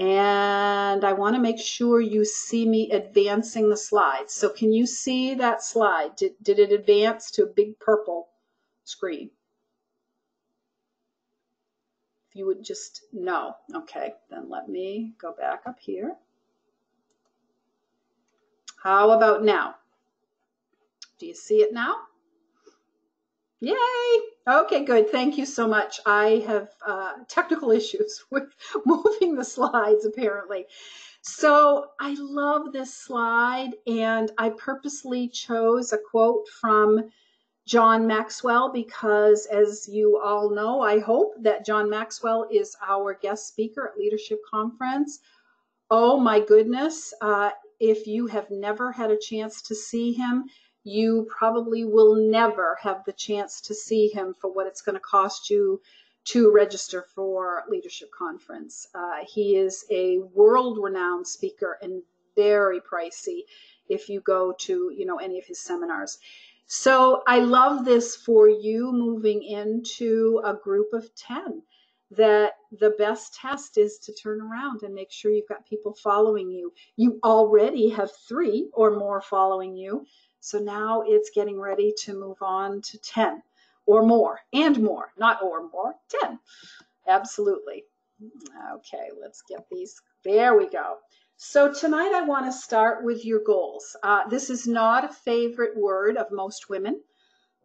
And I want to make sure you see me advancing the slides. So can you see that slide? Did it advance to a big purple screen? If you would just know. Okay, then let me go back up here. How about now? Do you see it now? Yay! Okay, good. Thank you so much. I have technical issues with moving the slides, apparently. So I love this slide, and I purposely chose a quote from John Maxwell because, as you all know, I hope that John Maxwell is our guest speaker at Leadership Conference. Oh my goodness. If you have never had a chance to see him, you probably will never have the chance to see him for what it's going to cost you to register for Leadership Conference. He is a world-renowned speaker and very pricey if you go to, any of his seminars. So I love this for you moving into a group of 10, that the best test is to turn around and make sure you've got people following you. You already have 3 or more following you. So now it's getting ready to move on to 10 or more, and more, not or more, 10. Absolutely. Okay, let's get these. There we go. So tonight I want to start with your goals. This is not a favorite word of most women.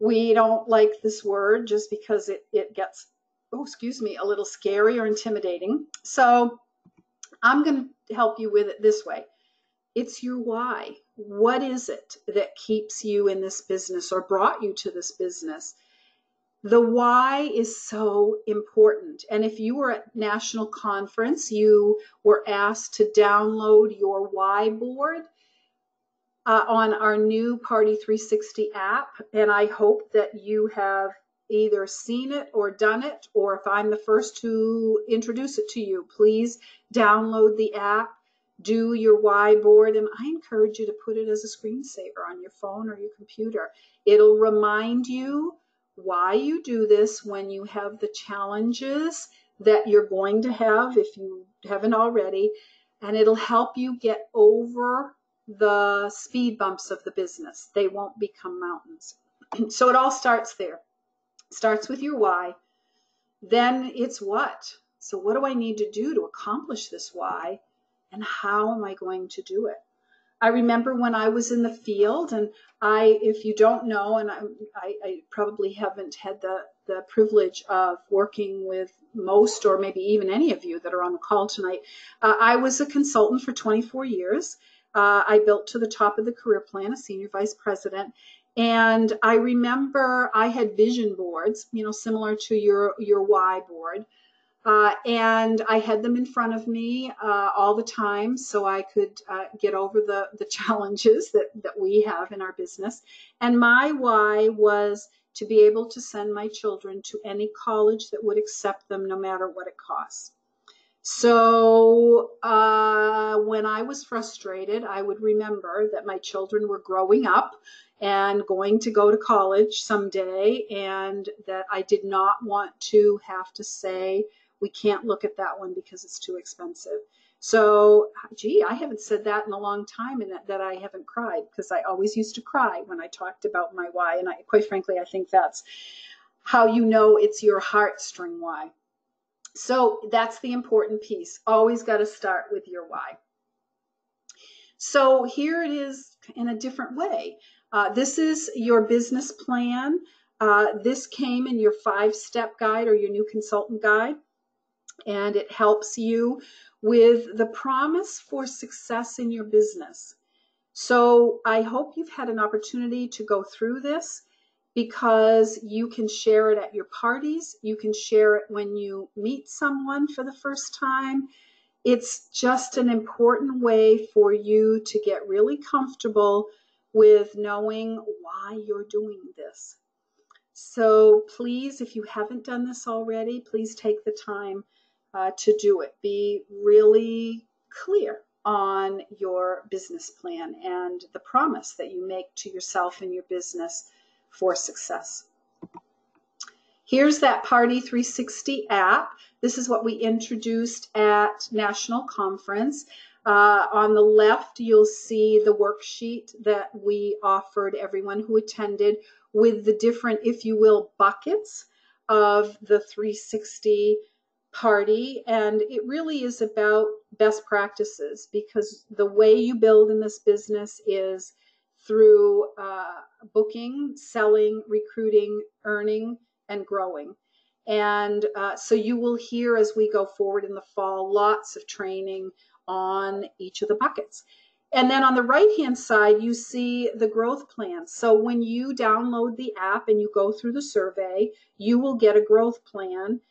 We don't like this word just because it gets, a little scary or intimidating. So I'm going to help you with it this way. It's your why. What is it that keeps you in this business or brought you to this business? The why is so important. And if you were at national conference, you were asked to download your why board on our new Party 360 app. And I hope that you have either seen it or done it, or if I'm the first to introduce it to you, please download the app, do your why board, and I encourage you to put it as a screensaver on your phone or your computer. It'll remind you why you do this when you have the challenges that you're going to have if you haven't already, and it'll help you get over the speed bumps of the business. They won't become mountains. So it all starts there. Starts with your why. Then it's what. So what do I need to do to accomplish this why, and how am I going to do it? I remember when I was in the field, and if you don't know, and I probably haven't had the privilege of working with most or maybe even any of you that are on the call tonight. I was a consultant for 24 years. I built to the top of the career plan, a senior vice president. And I remember I had vision boards, similar to your why board. And I had them in front of me all the time so I could get over the challenges that we have in our business. And my why was to be able to send my children to any college that would accept them no matter what it costs. So when I was frustrated, I would remember that my children were growing up and going to go to college someday, and that I did not want to have to say, we can't look at that one because it's too expensive. So, I haven't said that in a long time, and that I haven't cried, because I always used to cry when I talked about my why. And quite frankly, I think that's how you know it's your heartstring why. So that's the important piece. Always got to start with your why. So here it is in a different way. This is your business plan. This came in your 5-step guide or your new consultant guide, and it helps you with the promise for success in your business. So I hope you've had an opportunity to go through this, because you can share it at your parties. You can share it when you meet someone for the first time. It's just an important way for you to get really comfortable with knowing why you're doing this. So please, if you haven't done this already, please take the time to do it. Be really clear on your business plan and the promise that you make to yourself and your business for success. Here's that Party 360 app. This is what we introduced at National Conference. On the left, you'll see the worksheet that we offered everyone who attended with the different, if you will, buckets of the 360 party. And it really is about best practices, because the way you build in this business is through booking, selling, recruiting, earning, and growing. And so you will hear as we go forward in the fall, lots of training on each of the buckets. And then on the right-hand side, you see the growth plan. So when you download the app and you go through the survey, you will get a growth plan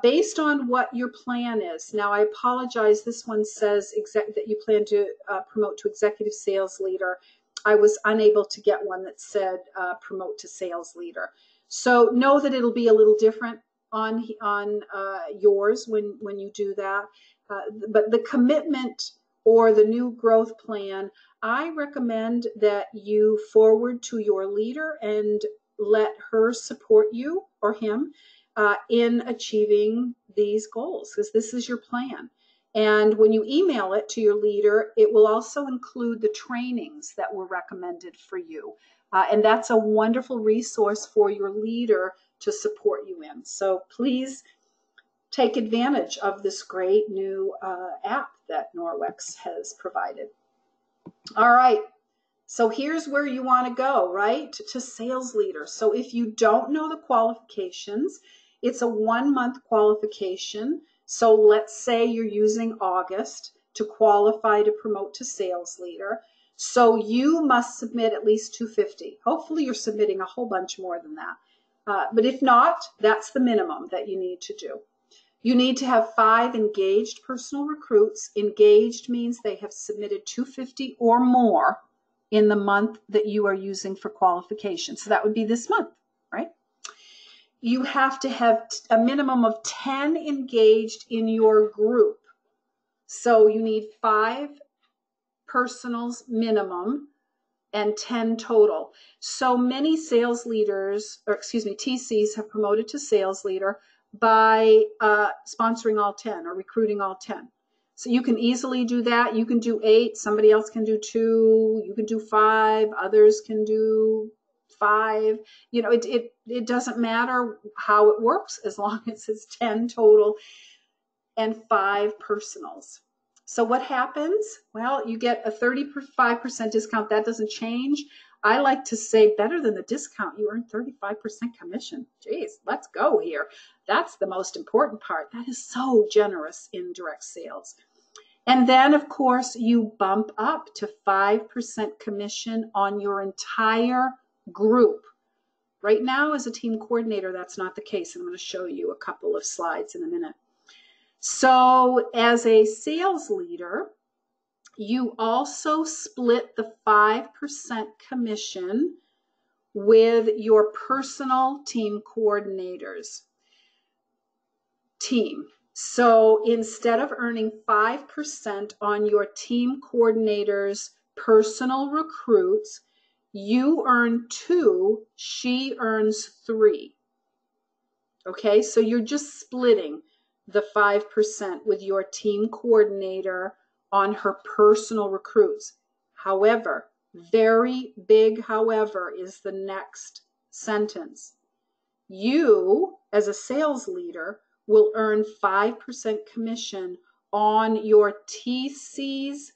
based on what your plan is. Now, I apologize. This one says that you plan to promote to executive sales leader. I was unable to get one that said promote to sales leader. So know that it'll be a little different on yours when you do that. But the commitment or the new growth plan, I recommend that you forward to your leader and let her support you or him in achieving these goals, because this is your plan. And when you email it to your leader, it will also include the trainings that were recommended for you. And that's a wonderful resource for your leader to support you in. So please take advantage of this great new app that Norwex has provided. All right. So here's where you want to go, right? To sales leader. So if you don't know the qualifications, it's a 1-month qualification. So let's say you're using August to qualify to promote to sales leader. So you must submit at least 250. Hopefully you're submitting a whole bunch more than that. But if not, that's the minimum that you need to do. You need to have 5 engaged personal recruits. Engaged means they have submitted 250 or more in the month that you are using for qualification. So that would be this month, right? You have to have a minimum of 10 engaged in your group. So you need 5 personals minimum and 10 total. So many sales leaders, or excuse me, TCs have promoted to sales leader by sponsoring all 10 or recruiting all 10. So you can easily do that. You can do 8, somebody else can do 2, you can do 5, others can do 5. You know, it doesn't matter how it works as long as it's 10 total and 5 personals. So what happens? Well, you get a 35% discount. That doesn't change. I like to say better than the discount, you earn 35% commission. Geez, let's go here. That's the most important part. That is so generous in direct sales. And then, of course, you bump up to 5% commission on your entire group. Right now, as a team coordinator, that's not the case. I'm going to show you a couple of slides in a minute. So as a sales leader, you also split the 5% commission with your personal team coordinators team. So instead of earning 5% on your team coordinator's personal recruits, you earn 2, she earns 3. Okay, so you're just splitting the 5% with your team coordinator on her personal recruits. However, very big however is the next sentence. You, as a sales leader, will earn 5% commission on your TC's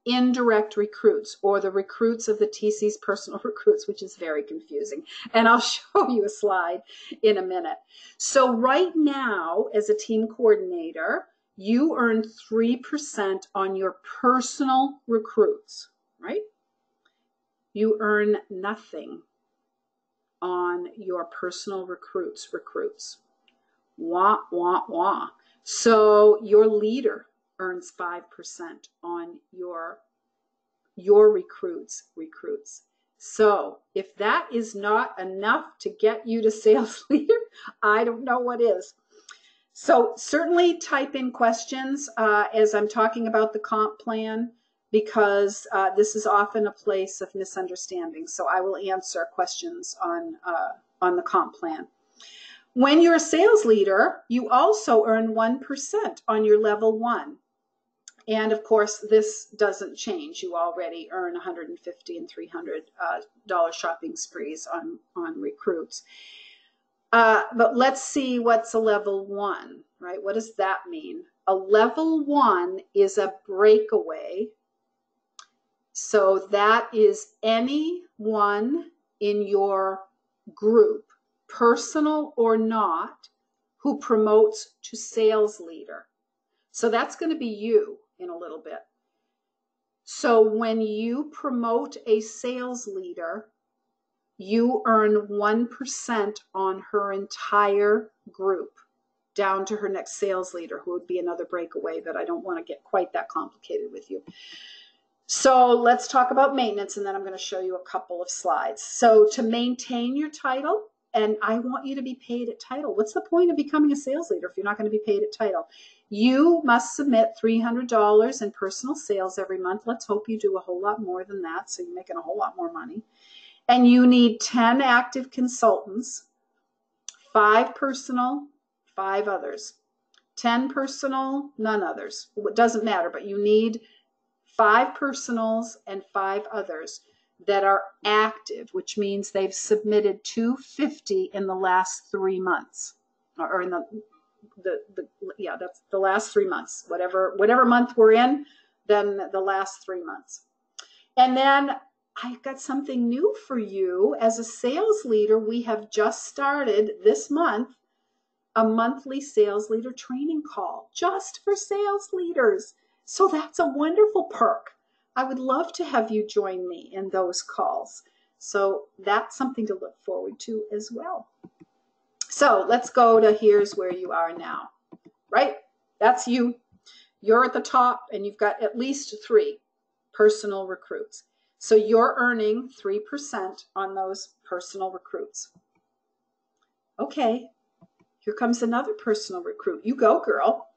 indirect recruits, or the recruits of the TC's personal recruits, which is very confusing. And I'll show you a slide in a minute. So right now, as a team coordinator, you earn 3% on your personal recruits, right? You earn nothing on your personal recruits. Wah, wah, wah. So your leader earns 5% on your recruits. So if that is not enough to get you to sales leader, I don't know what is. So certainly type in questions as I'm talking about the comp plan, because this is often a place of misunderstanding. So I will answer questions on the comp plan. When you're a sales leader, you also earn 1% on your level 1. And of course, this doesn't change. You already earn $150 and $300 shopping sprees on recruits. But let's see what's a level 1, right? What does that mean? A level 1 is a breakaway. So that is anyone in your group, personal or not, who promotes to sales leader. So that's going to be you in a little bit. So when you promote a sales leader, you earn 1% on her entire group, down to her next sales leader, who would be another breakaway, but I don't want to get quite that complicated with you. So let's talk about maintenance, and then I'm going to show you a couple of slides. So to maintain your title, and I want you to be paid at title. What's the point of becoming a sales leader if you're not going to be paid at title? You must submit $300 in personal sales every month. Let's hope you do a whole lot more than that, so you're making a whole lot more money. And you need 10 active consultants, 5 personal, 5 others. 10 personal, none others. It doesn't matter, but you need 5 personals and 5 others that are active, which means they've submitted 250 in the last 3 months, or in that's the last 3 months, whatever month we're in, then the last 3 months. And then I've got something new for you. As a sales leader, we have just started this month a monthly sales leader training call just for sales leaders. So that's a wonderful perk. I would love to have you join me in those calls. So that's something to look forward to as well. So let's go to here's where you are now, right? That's you. You're at the top and you've got at least 3 personal recruits. So you're earning 3% on those personal recruits. Okay, here comes another personal recruit. You go, girl.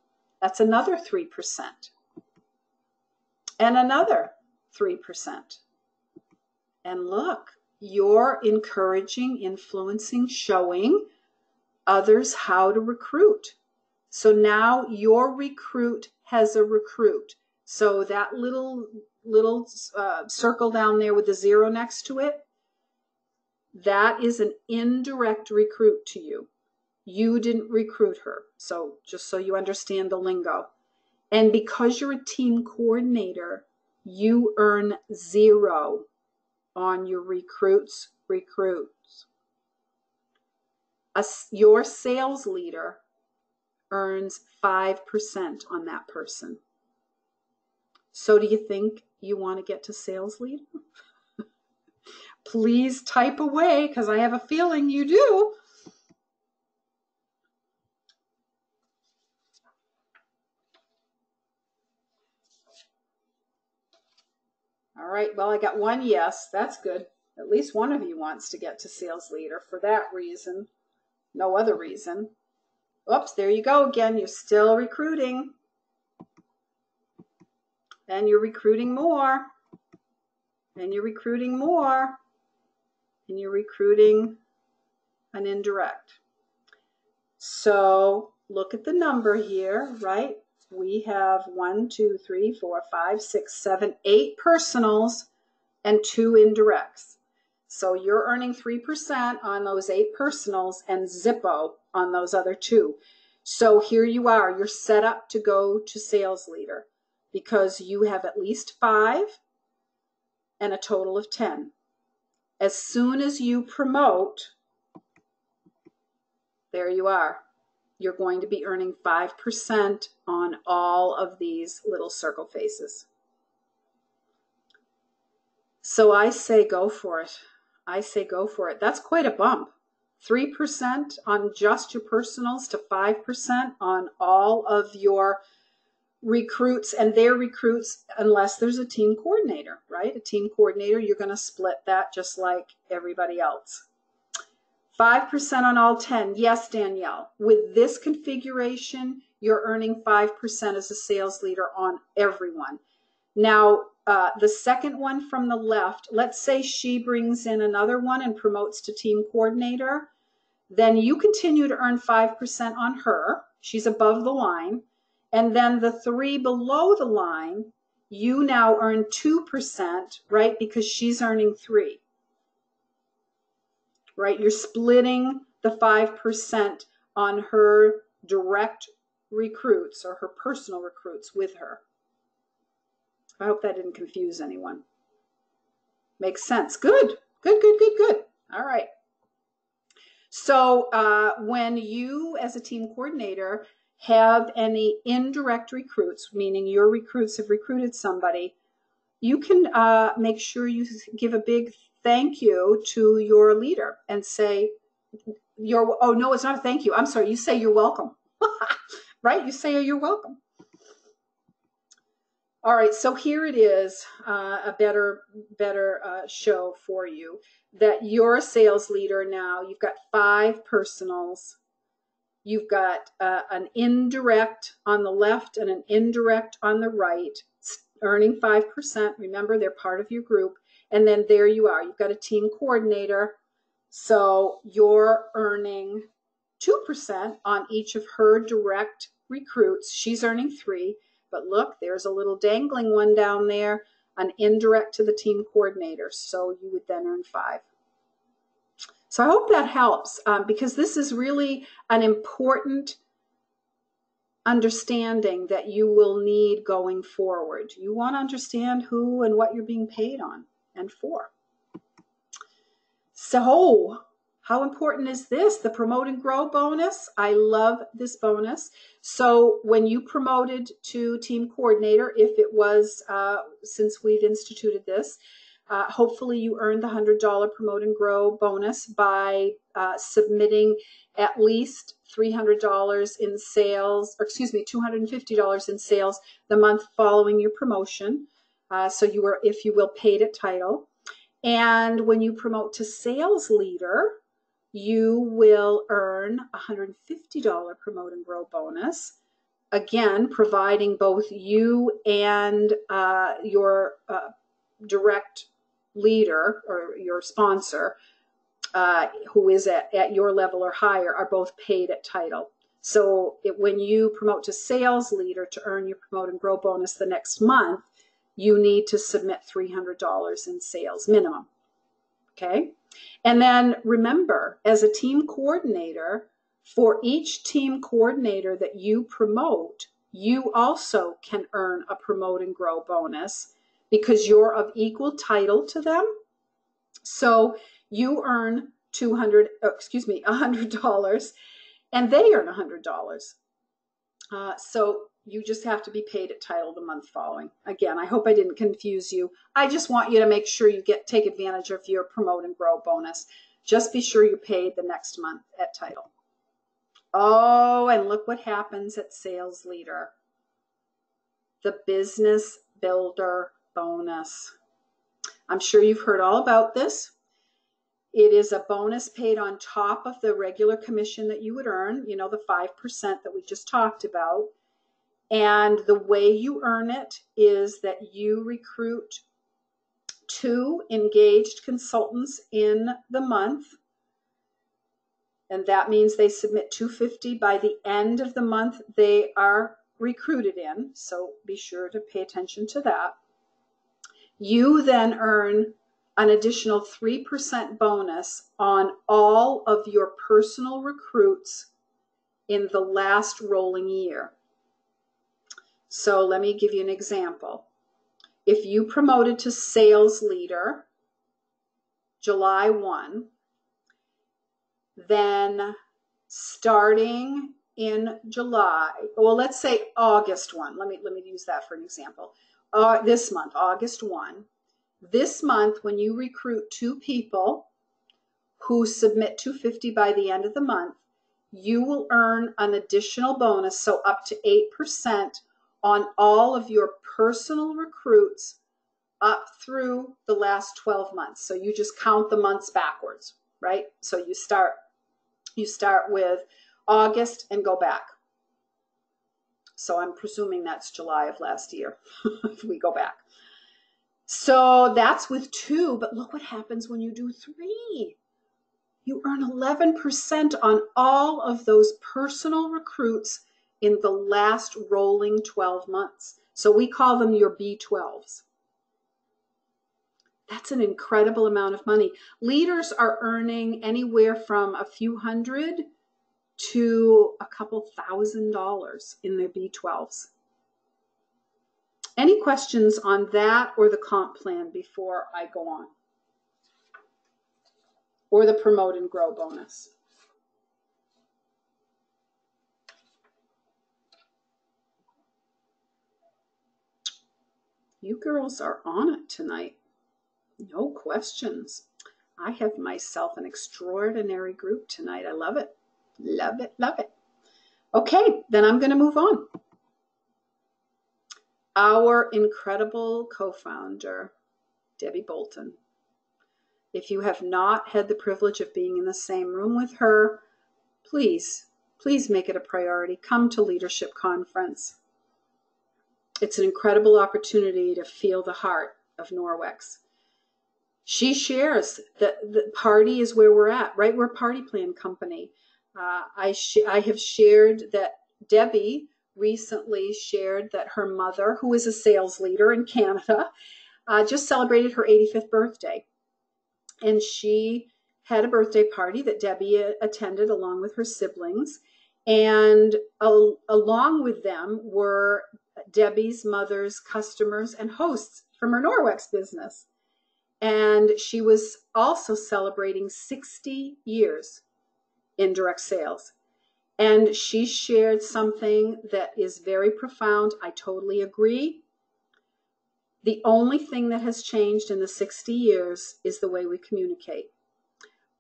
That's another 3%. And another 3%. And look, you're encouraging, influencing, showing others how to recruit. So now your recruit has a recruit. So that little circle down there with the 0 next to it, that is an indirect recruit to you. You didn't recruit her. So just so you understand the lingo. And because you're a team coordinator, you earn 0 on your recruits. Your sales leader earns 5% on that person. So do you think you want to get to sales leader? Please type away, because I have a feeling you do. All right, well, I got 1 yes. That's good. At least one of you wants to get to sales leader for that reason. No other reason. Oops, there you go again. You're still recruiting. And you're recruiting more. And you're recruiting more. And you're recruiting an indirect. So look at the number here, right? We have 1, 2, 3, 4, 5, 6, 7, 8 personals and 2 indirects. So you're earning 3% on those 8 personals and Zippo on those other 2. So here you are. You're set up to go to sales leader because you have at least 5 and a total of 10. As soon as you promote, there you are. You're going to be earning 5% on all of these little circle faces. So I say go for it. I say go for it. That's quite a bump. 3% on just your personals to 5% on all of your recruits and their recruits, unless there's a team coordinator, right? A team coordinator, you're going to split that just like everybody else. 5% on all 10. Yes, Danielle. With this configuration, you're earning 5% as a sales leader on everyone. Now, the second one from the left, let's say she brings in another one and promotes to team coordinator. then you continue to earn 5% on her. She's above the line. And then the 3 below the line, you now earn 2%, right? Because she's earning 3, right? You're splitting the 5% on her direct recruits or her personal recruits with her. I hope that didn't confuse anyone. Makes sense. Good, good, good, good, good. All right. So when you as a team coordinator have any indirect recruits, meaning your recruits have recruited somebody, you can make sure you give a big thank you to your leader and say, oh no, it's not a thank you. I'm sorry. You say you're welcome, right? You say you're welcome. All right, so here it is, a better show for you, that you're a sales leader now. You've got 5 personals. You've got an indirect on the left and an indirect on the right, earning 5%. Remember, they're part of your group. And then there you are. You've got a team coordinator. So you're earning 2% on each of her direct recruits. She's earning 3. But look, there's a little dangling one down there, an indirect to the team coordinator. So you would then earn 5. So I hope that helps, because this is really an important understanding that you will need going forward. You want to understand who and what you're being paid on and for. So how important is this? The Promote and Grow bonus. I love this bonus. So when you promoted to team coordinator, if it was, since we've instituted this, hopefully you earned the $100 Promote and Grow bonus by submitting at least $300 in sales, or excuse me, $250 in sales the month following your promotion. So you were, if you will, paid at title. And when you promote to sales leader, you will earn a $150 Promote and Grow bonus. Again, providing both you and your direct leader or your sponsor, who is at your level or higher, are both paid at title. So when you promote to sales leader to earn your Promote and Grow bonus the next month, you need to submit $300 in sales minimum. Okay. And then remember, as a team coordinator, for each team coordinator that you promote, you also can earn a Promote and Grow bonus because you're of equal title to them. So you earn $100, and they earn $100. So you just have to be paid at title the month following. Again, I hope I didn't confuse you. I just want you to make sure you take advantage of your Promote and Grow bonus. Just be sure you're paid the next month at title. Oh, and look what happens at sales leader. The Business Builder bonus. I'm sure you've heard all about this. It is a bonus paid on top of the regular commission that you would earn, you know, the 5% that we just talked about. And the way you earn it is that you recruit 2 engaged consultants in the month. And that means they submit $250 by the end of the month they are recruited in. So be sure to pay attention to that. You then earn an additional 3% bonus on all of your personal recruits in the last rolling year. So let me give you an example. If you promoted to sales leader July 1, then starting in July, well, let's say August 1. Let me use that for an example. This month, August 1. This month, when you recruit 2 people who submit $250 by the end of the month, you will earn an additional bonus, so up to 8% on all of your personal recruits up through the last 12 months. So you just count the months backwards, right? So you start with August and go back. So I'm presuming that's July of last year if we go back. So that's with 2, but look what happens when you do 3. you earn 11% on all of those personal recruits in the last rolling 12 months. So we call them your B12s. That's an incredible amount of money. Leaders are earning anywhere from a few hundred to a couple $1,000s in their B12s. Any questions on that or the comp plan before I go on? Or the promote and grow bonus? You girls are on it tonight. No questions. I have myself an extraordinary group tonight. I love it. Love it, love it. Okay, then I'm going to move on. Our incredible co-founder, Debbie Bolton. If you have not had the privilege of being in the same room with her, please make it a priority. Come to Leadership Conference. It's an incredible opportunity to feel the heart of Norwex. She shares that the party is where we're at, right? We're a party plan company. I have shared that Debbie recently shared that her mother, who is a sales leader in Canada, just celebrated her 85th birthday. And she had a birthday party that Debbie attended along with her siblings. And along with them were Debbie's mother's customers and hosts from her Norwex business. And she was also celebrating 60 years in direct sales. And she shared something that is very profound. I totally agree. The only thing that has changed in the 60 years is the way we communicate.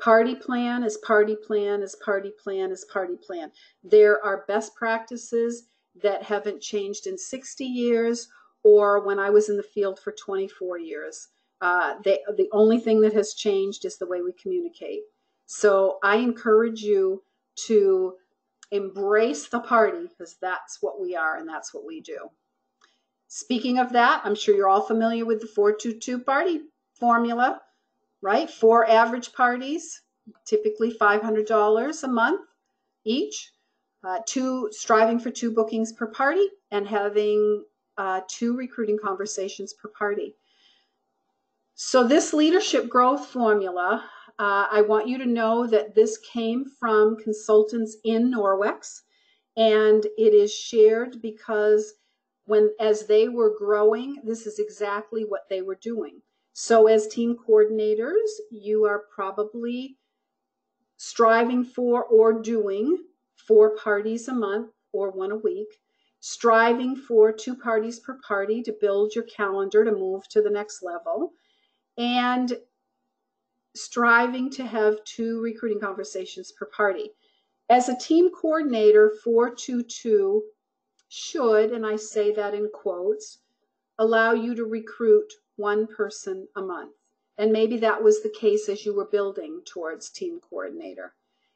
Party plan is party plan is party plan is party plan. There are best practices that haven't changed in 60 years or when I was in the field for 24 years. The only thing that has changed is the way we communicate. So I encourage you to embrace the party because that's what we are and that's what we do. Speaking of that, I'm sure you're all familiar with the 422 party formula, right? 4 average parties, typically $500 a month each, striving for 2 bookings per party and having 2 recruiting conversations per party. So this leadership growth formula, I want you to know that this came from consultants in Norwex, and it is shared because as they were growing, this is exactly what they were doing. So as team coordinators, you are probably striving for or doing 4 parties a month or 1 a week, striving for 2 parties per party to build your calendar to move to the next level, and striving to have 2 recruiting conversations per party. As a team coordinator, 422 should, and I say that in quotes, allow you to recruit 1 person a month. And maybe that was the case as you were building towards team coordinator.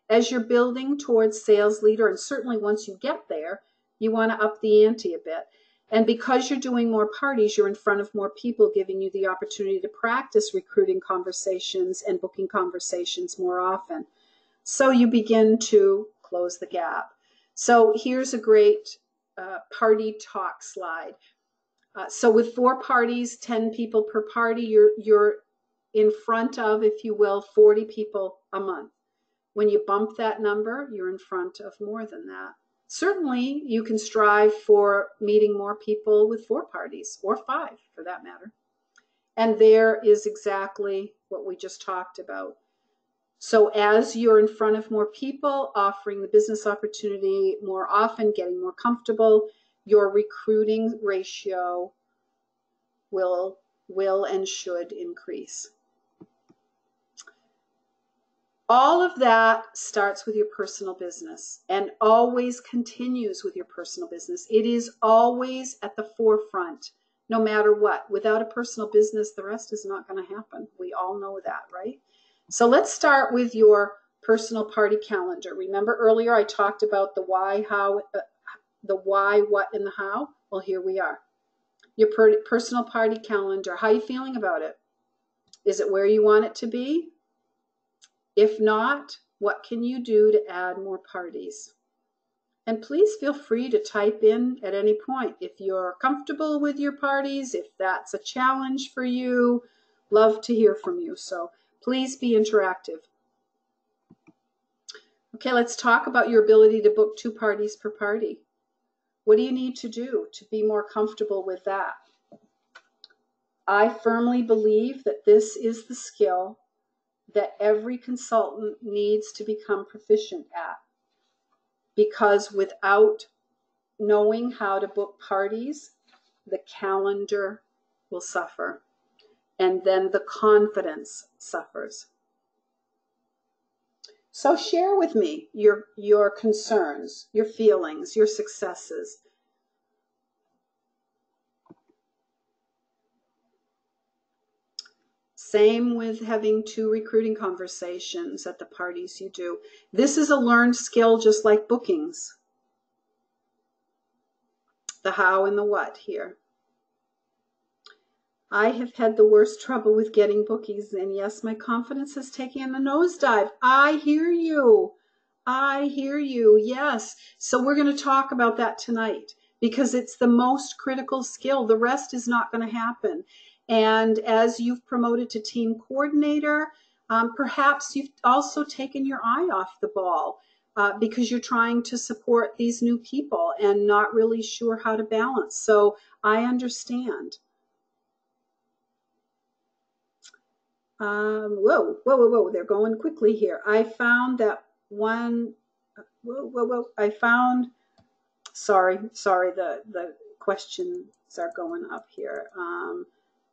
As you're building towards sales leader, and certainly once you get there, you want to up the ante a bit. And because you're doing more parties, you're in front of more people, giving you the opportunity to practice recruiting conversations and booking conversations more often. So you begin to close the gap. So here's a great party talk slide. So with 4 parties, 10 people per party, you're in front of, if you will, 40 people a month. When you bump that number, you're in front of more than that. Certainly, you can strive for meeting more people with 4 parties, or 5 for that matter. And there is exactly what we just talked about. So as you're in front of more people, offering the business opportunity more often, getting more comfortable, your recruiting ratio will and should increase. All of that starts with your personal business and always continues with your personal business. It is always at the forefront, no matter what. Without a personal business, the rest is not going to happen. We all know that, right? So let's start with your personal party calendar. Remember earlier I talked about the why, how, the why, what, and the how? Well, here we are. Your personal party calendar. How are you feeling about it? Is it where you want it to be? If not, what can you do to add more parties? And please feel free to type in at any point if you're comfortable with your parties, if that's a challenge for you. Love to hear from you. So please be interactive. Okay, let's talk about your ability to book 2 parties per party. What do you need to do to be more comfortable with that? I firmly believe that this is the skill that every consultant needs to become proficient at. Because without knowing how to book parties, the calendar will suffer, and then the confidence suffers. So share with me your concerns, your feelings, your successes. Same with having 2 recruiting conversations at the parties you do. This is a learned skill just like bookings. The how and the what here. I have had the worst trouble with getting bookings, and yes, my confidence has taken a nosedive. I hear you. I hear you. Yes. So we're going to talk about that tonight because it's the most critical skill. The rest is not going to happen. And as you've promoted to team coordinator, perhaps you've also taken your eye off the ball because you're trying to support these new people and not really sure how to balance. So I understand. Whoa, they're going quickly here. I found that one, I found, sorry, the questions are going up here.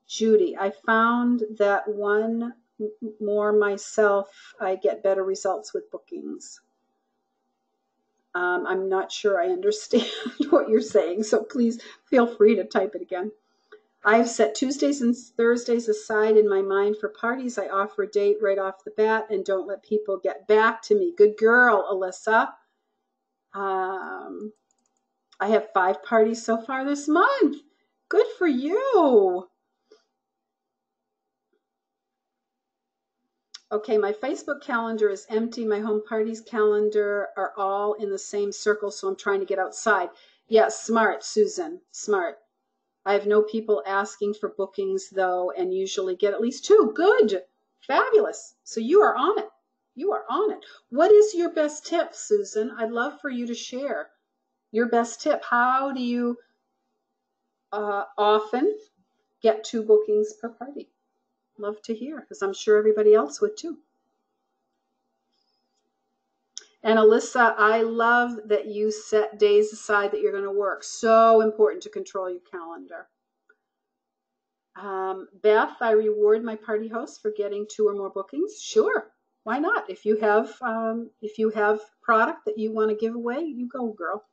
Judy, I found that one more myself, I get better results with bookings. I'm not sure I understand what you're saying, so please feel free to type it again. I've set Tuesdays and Thursdays aside in my mind for parties. I offer a date right off the bat and don't let people get back to me. Good girl, Alyssa. I have 5 parties so far this month. Good for you. Okay, my Facebook calendar is empty. My home parties calendar are all in the same circle, so I'm trying to get outside. Yes, smart, Susan, smart. I have no people asking for bookings, though, and usually get at least 2. Good. Fabulous. So you are on it. You are on it. What is your best tip, Susan? I'd love for you to share your best tip. How do you often get 2 bookings per party? Love to hear, because I'm sure everybody else would too. And Alyssa, I love that you set days aside that you're going to work. So important to control your calendar. Beth, I reward my party hosts for getting 2 or more bookings. Sure, why not? If you have product that you want to give away, you go, girl.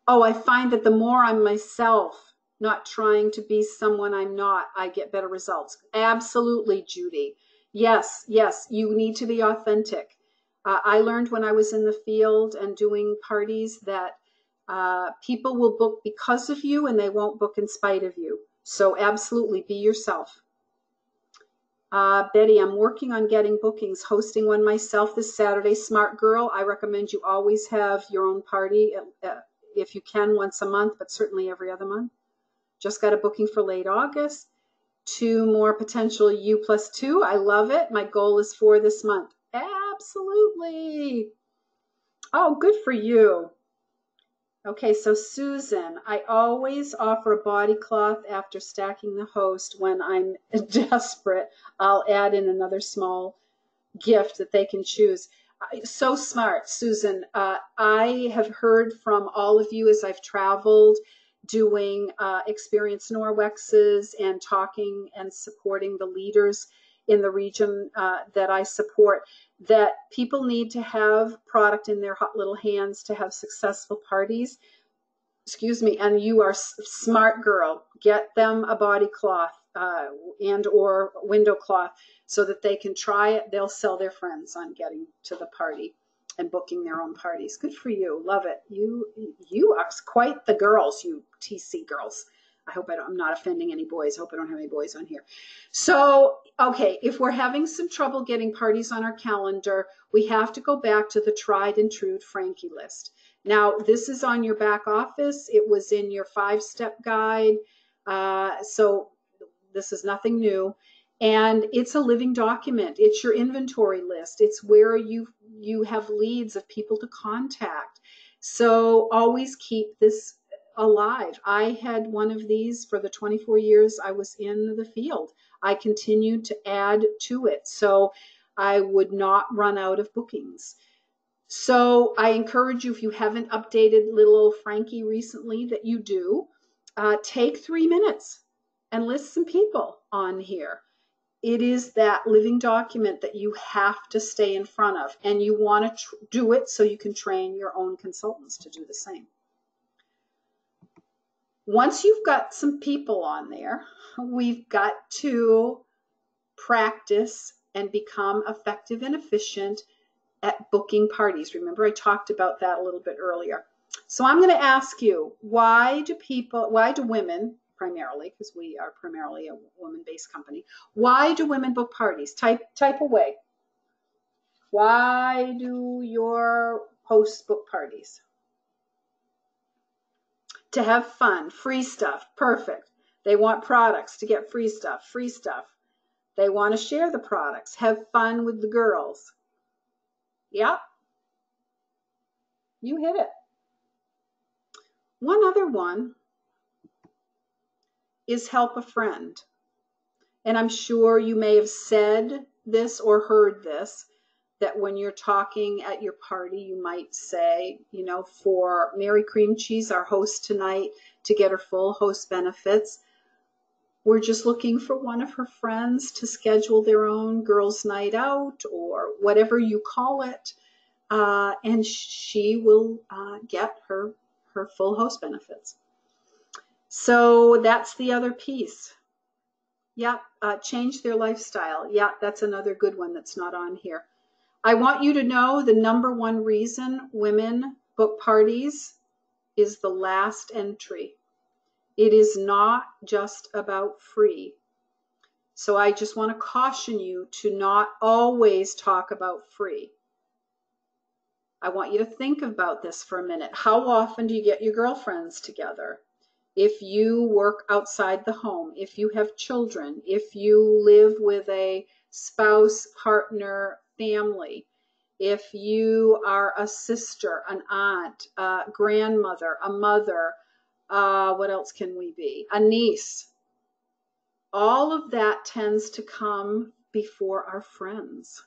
Oh, I find that the more I'm myself, not trying to be someone I'm not, I get better results. Absolutely, Judy. Yes, you need to be authentic. I learned when I was in the field and doing parties that people will book because of you and they won't book in spite of you. So absolutely be yourself. Betty, I'm working on getting bookings, hosting one myself this Saturday. Smart girl, I recommend you always have your own party, if you can, once a month, but certainly every other month. Just got a booking for late August. 2 more potential U+2. I love it. My goal is 4 this month. Absolutely. Oh, good for you. Okay, so Susan, I always offer a body cloth after stacking the host. When I'm desperate, I'll add in another small gift that they can choose. So smart, Susan. I have heard from all of you as I've traveled doing Experience Norwexes and talking and supporting the leaders in the region that I support, that people need to have product in their hot little hands to have successful parties. Excuse me, and you are smart girl. Get them a body cloth and or window cloth so that they can try it. They'll sell their friends on getting to the party and booking their own parties. Good for you. Love it. You are quite the girls, you TC girls. I hope I'm not offending any boys. I hope I don't have any boys on here. So, okay, if we're having some trouble getting parties on our calendar, we have to go back to the tried and true Frankie list. Now, this is on your back office. It was in your 5-step guide. So this is nothing new. And it's a living document. It's your inventory list. It's where you have leads of people to contact. So always keep this alive. I had one of these for the 24 years I was in the field. I continued to add to it, so I would not run out of bookings. So I encourage you, if you haven't updated little old Frankie recently, that you do. Take 3 minutes and list some people on here. It is that living document that you have to stay in front of, and you want to do it so you can train your own consultants to do the same. Once you've got some people on there, we've got to practice and become effective and efficient at booking parties. Remember, I talked about that a little bit earlier. So I'm going to ask you, why do women, primarily, because we are primarily a woman-based company, why do women book parties? Type away. Why do your hosts book parties? To have fun, free stuff, perfect. They want products to get free stuff. They want to share the products, have fun with the girls. Yep, you hit it. One other one is help a friend. And I'm sure you may have said this or heard this, that when you're talking at your party, you might say, you know, for Mary Cream Cheese, our host tonight, to get her full host benefits, we're just looking for one of her friends to schedule their own girls' night out or whatever you call it, and she will get her full host benefits. So that's the other piece. Yeah, change their lifestyle. Yeah, that's another good one that's not on here. I want you to know the number one reason women book parties is the last entry. It is not just about free. So I just want to caution you to not always talk about free. I want you to think about this for a minute. How often do you get your girlfriends together? If you work outside the home, if you have children, if you live with a spouse, partner, family, if you are a sister, an aunt, a grandmother, a mother, what else can we be? A niece. All of that tends to come before our friends.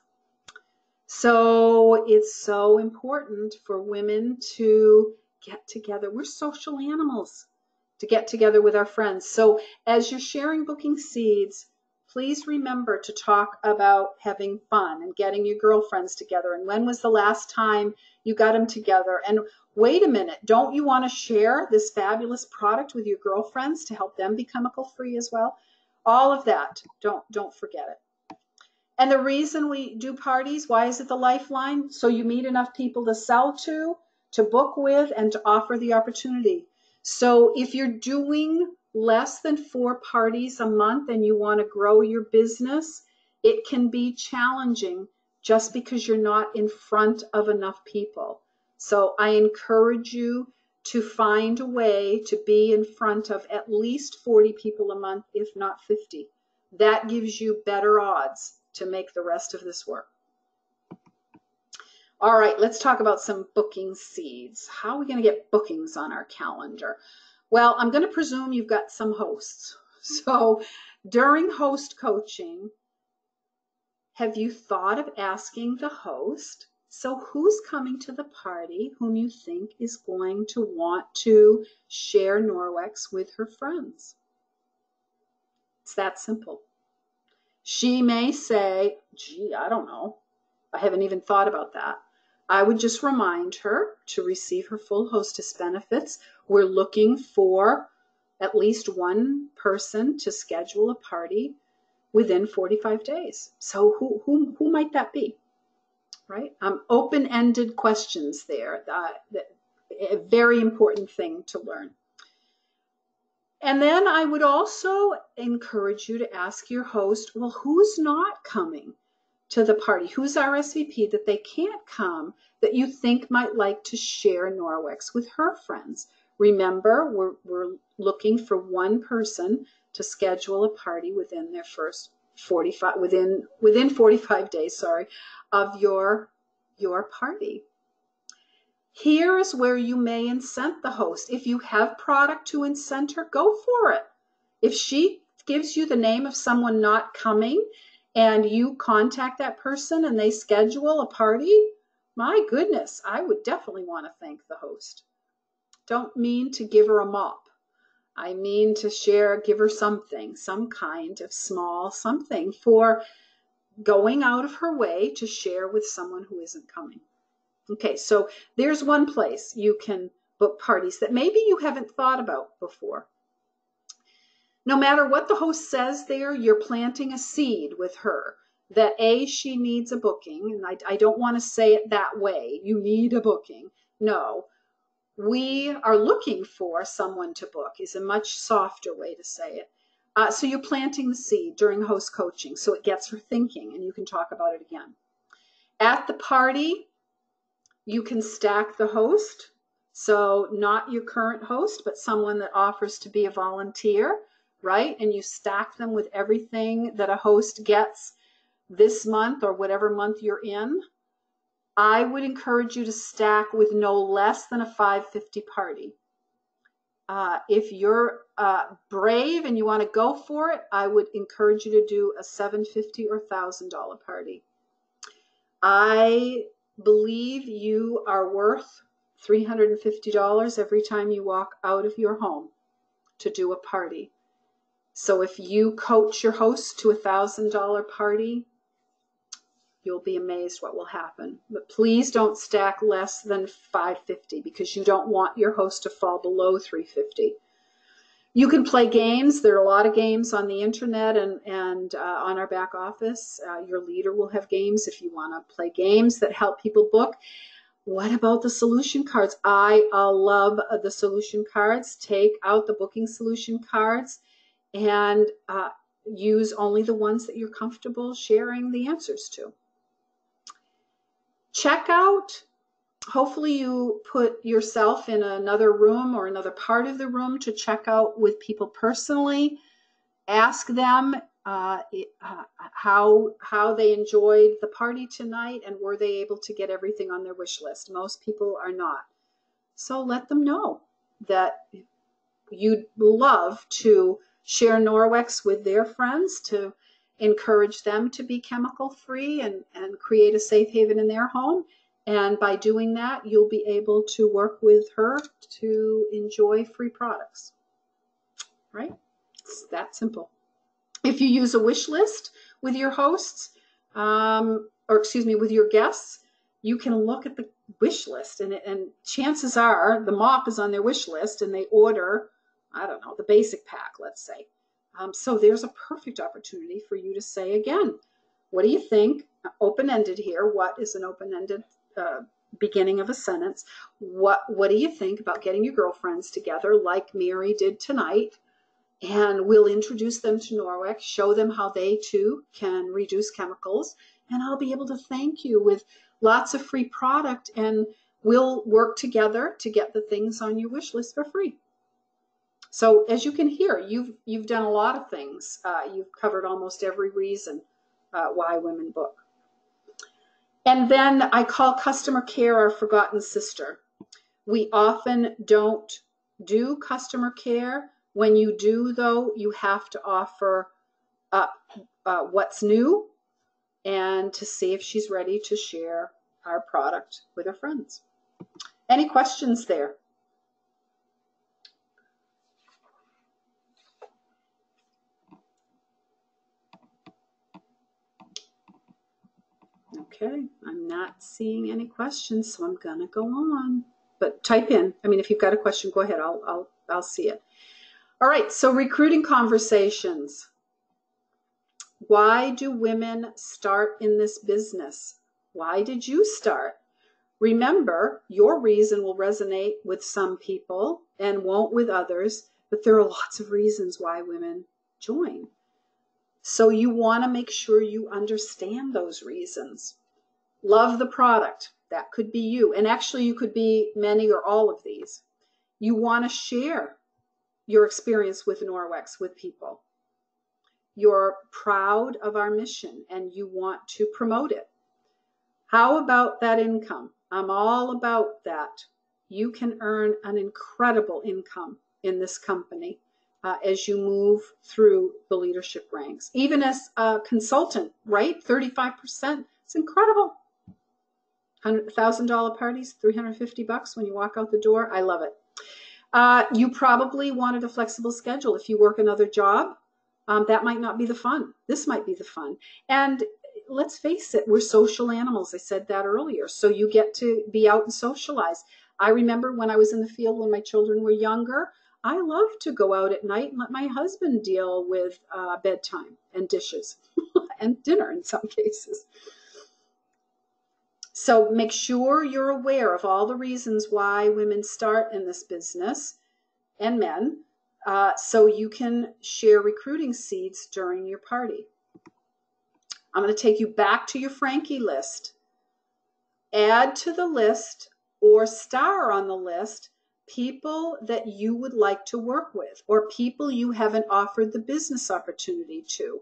So it's so important for women to get together. We're social animals, to get together with our friends. So as you're sharing booking seeds, please remember to talk about having fun and getting your girlfriends together. And when was the last time you got them together? And wait a minute, don't you want to share this fabulous product with your girlfriends to help them be chemical-free as well? All of that, don't forget it. And the reason we do parties, why is it the lifeline? So you meet enough people to sell to book with, and to offer the opportunity. So if you're doing less than 4 parties a month and you want to grow your business, it can be challenging just because you're not in front of enough people. So I encourage you to find a way to be in front of at least 40 people a month, if not 50. That gives you better odds to make the rest of this work. All right, let's talk about some booking seeds. How are we going to get bookings on our calendar? Well, I'm going to presume you've got some hosts. So during host coaching, have you thought of asking the host, so who's coming to the party whom you think is going to want to share Norwex with her friends? It's that simple. She may say, gee, I don't know. I haven't even thought about that. I would just remind her to receive her full hostess benefits. We're looking for at least one person to schedule a party within 45 days. So who might that be, right? Open-ended questions there. A very important thing to learn. And then I would also encourage you to ask your host, well, who's not coming to the party? Who's RSVP that they can't come that you think might like to share Norwex with her friends? Remember, we're looking for one person to schedule a party within their first 45 within 45 days, of your party. Here is where you may incent the host. If you have product to incent her, go for it. If she gives you the name of someone not coming and you contact that person and they schedule a party, my goodness, I would definitely want to thank the host. Don't mean to give her a mop. I mean to give her something, some kind of small something for going out of her way to share with someone who isn't coming. Okay, so there's one place you can book parties that maybe you haven't thought about before. No matter what the host says there, you're planting a seed with her that she needs a booking. And I don't want to say it that way. You need a booking. No, we are looking for someone to book is a much softer way to say it. So you're planting the seed during host coaching so it gets her thinking and you can talk about it again. At the party, you can stack the host. So not your current host, but someone that offers to be a volunteer, right? And you stack them with everything that a host gets this month or whatever month you're in. I would encourage you to stack with no less than a $550 party. If you're brave and you want to go for it, I would encourage you to do a $750 or $1,000 party. I believe you are worth $350 every time you walk out of your home to do a party. So if you coach your host to a $1,000 party, you'll be amazed what will happen. But please don't stack less than $550 because you don't want your host to fall below $350. You can play games. There are a lot of games on the internet and on our back office. Your leader will have games if you want to play games that help people book. What about the solution cards? I love the solution cards. Take out the booking solution cards and use only the ones that you're comfortable sharing the answers to. Check out. Hopefully you put yourself in another room or another part of the room to check out with people personally. Ask them how they enjoyed the party tonight and were they able to get everything on their wish list. Most people are not. So let them know that you'd love to share Norwex with their friends to encourage them to be chemical free and create a safe haven in their home. And by doing that, you'll be able to work with her to enjoy free products, right? It's that simple. If you use a wish list with your hosts, with your guests, you can look at the wish list and chances are the mop is on their wish list and they order, I don't know, the basic pack, let's say. So there's a perfect opportunity for you to say again, what do you think? Open-ended here. What is an open-ended beginning of a sentence? What do you think about getting your girlfriends together like Mary did tonight? And we'll introduce them to Norwex, show them how they too can reduce chemicals, and I'll be able to thank you with lots of free product, and we'll work together to get the things on your wish list for free. So as you can hear, you've done a lot of things. You've covered almost every reason why women book. And then I call customer care our forgotten sister. We often don't do customer care. When you do, though, you have to offer what's new and to see if she's ready to share our product with her friends. Any questions there? Okay, I'm not seeing any questions, so I'm gonna go on. But type in. I mean, if you've got a question, go ahead. I'll see it. All right, so recruiting conversations. Why do women start in this business? Why did you start? Remember, your reason will resonate with some people and won't with others, but there are lots of reasons why women join. So you want to make sure you understand those reasons. Love the product. That could be you. And actually, you could be many or all of these. You want to share your experience with Norwex with people. You're proud of our mission and you want to promote it. How about that income? I'm all about that. You can earn an incredible income in this company as you move through the leadership ranks. Even as a consultant, right? 35%. It's incredible. $100,000 parties, $350 when you walk out the door. I love it. You probably wanted a flexible schedule. If you work another job, that might not be the fun. This might be the fun. And let's face it, we're social animals. I said that earlier. So you get to be out and socialize. I remember when I was in the field when my children were younger, I loved to go out at night and let my husband deal with bedtime and dishes and dinner in some cases. So make sure you're aware of all the reasons why women start in this business and men, so you can share recruiting seeds during your party. I'm going to take you back to your Frankie list. Add to the list or star on the list people that you would like to work with or people you haven't offered the business opportunity to.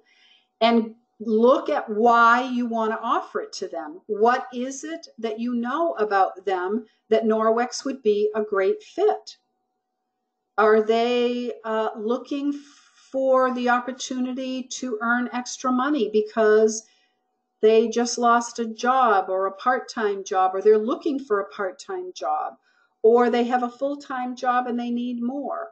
And look at why you want to offer it to them. What is it that you know about them that Norwex would be a great fit? Are they looking for the opportunity to earn extra money because they just lost a job or a part-time job, or they're looking for a part-time job, or they have a full-time job and they need more?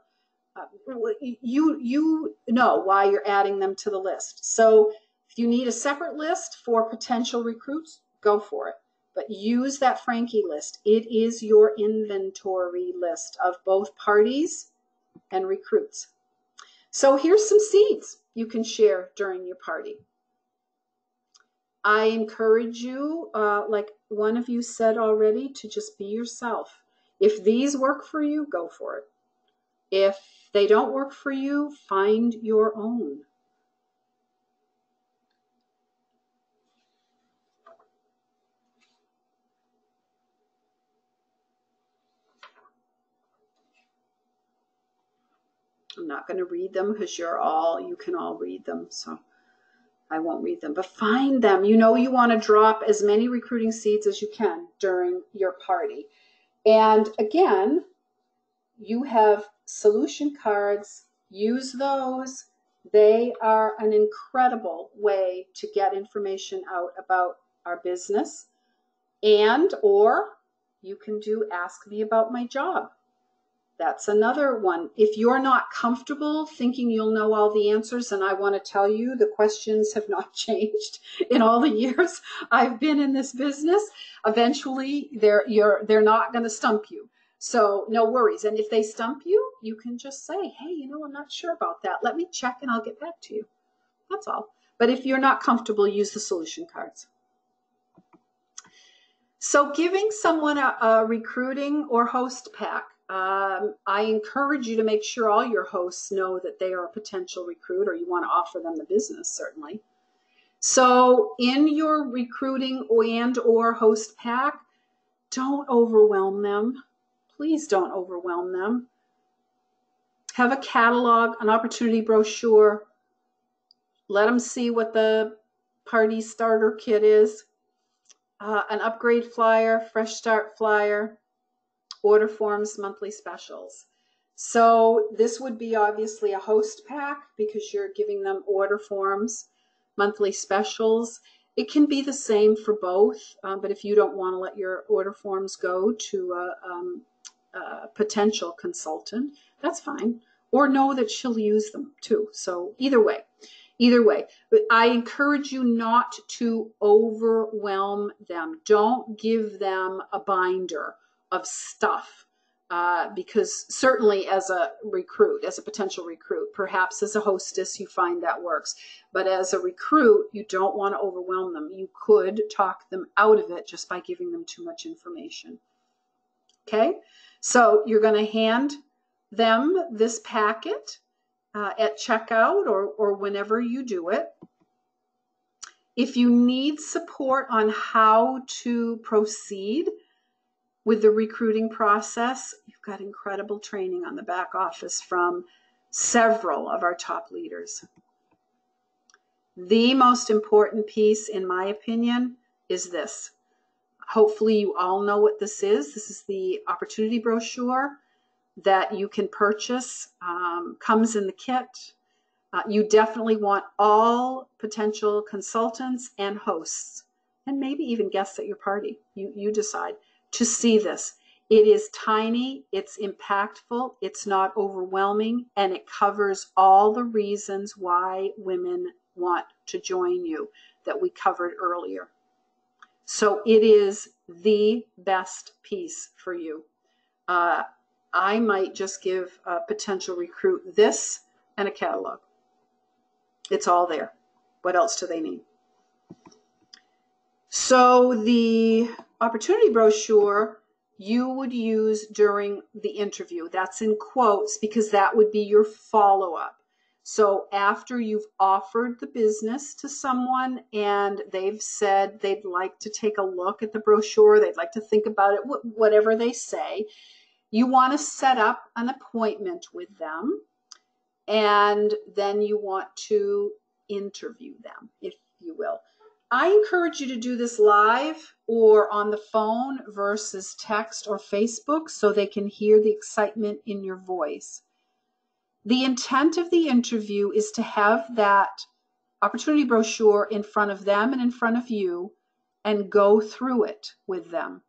You know why you're adding them to the list. So if you need a separate list for potential recruits, go for it. But use that Frankie list. It is your inventory list of both parties and recruits. So here's some seeds you can share during your party. I encourage you, like one of you said already, to just be yourself. If these work for you, go for it. If they don't work for you, find your own. I'm not going to read them because you can all read them, so I won't read them. But find them. You know you want to drop as many recruiting seeds as you can during your party. And again, you have solution cards. Use those. They are an incredible way to get information out about our business. Or you can do Ask Me About My Job. That's another one. If you're not comfortable thinking you'll know all the answers, and I want to tell you, the questions have not changed in all the years I've been in this business. Eventually, they're not going to stump you. So no worries. And if they stump you, you can just say, hey, I'm not sure about that. Let me check and I'll get back to you. That's all. But if you're not comfortable, use the solution cards. So giving someone a recruiting or host pack, I encourage you to make sure all your hosts know that they are a potential recruit, or you want to offer them the business, certainly. So in your recruiting or host pack, don't overwhelm them. Please don't overwhelm them. Have a catalog, an opportunity brochure. Let them see what the party starter kit is. An upgrade flyer, fresh start flyer, order forms, monthly specials. So this would be obviously a host pack because you're giving them order forms, monthly specials. It can be the same for both, but if you don't want to let your order forms go to a potential consultant, that's fine. Or know that she'll use them too. So either way. But I encourage you not to overwhelm them. Don't give them a binder of stuff, because certainly as a potential recruit, perhaps as a hostess, you find that works. But as a recruit, you don't want to overwhelm them. You could talk them out of it just by giving them too much information. Okay? So you're going to hand them this packet at checkout or whenever you do it. If you need support on how to proceed with the recruiting process, you've got incredible training on the back office from several of our top leaders. The most important piece, in my opinion, is this. Hopefully you all know what this is. This is the opportunity brochure that you can purchase, comes in the kit. You definitely want all potential consultants and hosts, and maybe even guests at your party, you decide, to see this. It is tiny, it's impactful, it's not overwhelming, and it covers all the reasons why women want to join you that we covered earlier. So it is the best piece for you. I might just give a potential recruit this and a catalog. It's all there. What else do they need? So the opportunity brochure you would use during the interview. That's in quotes because that would be your follow-up. So after you've offered the business to someone and they've said they'd like to take a look at the brochure, they'd like to think about it, whatever they say, you want to set up an appointment with them, and then you want to interview them, if you will. I encourage you to do this live or on the phone versus text or Facebook so they can hear the excitement in your voice. The intent of the interview is to have that opportunity brochure in front of them and in front of you and go through it with them.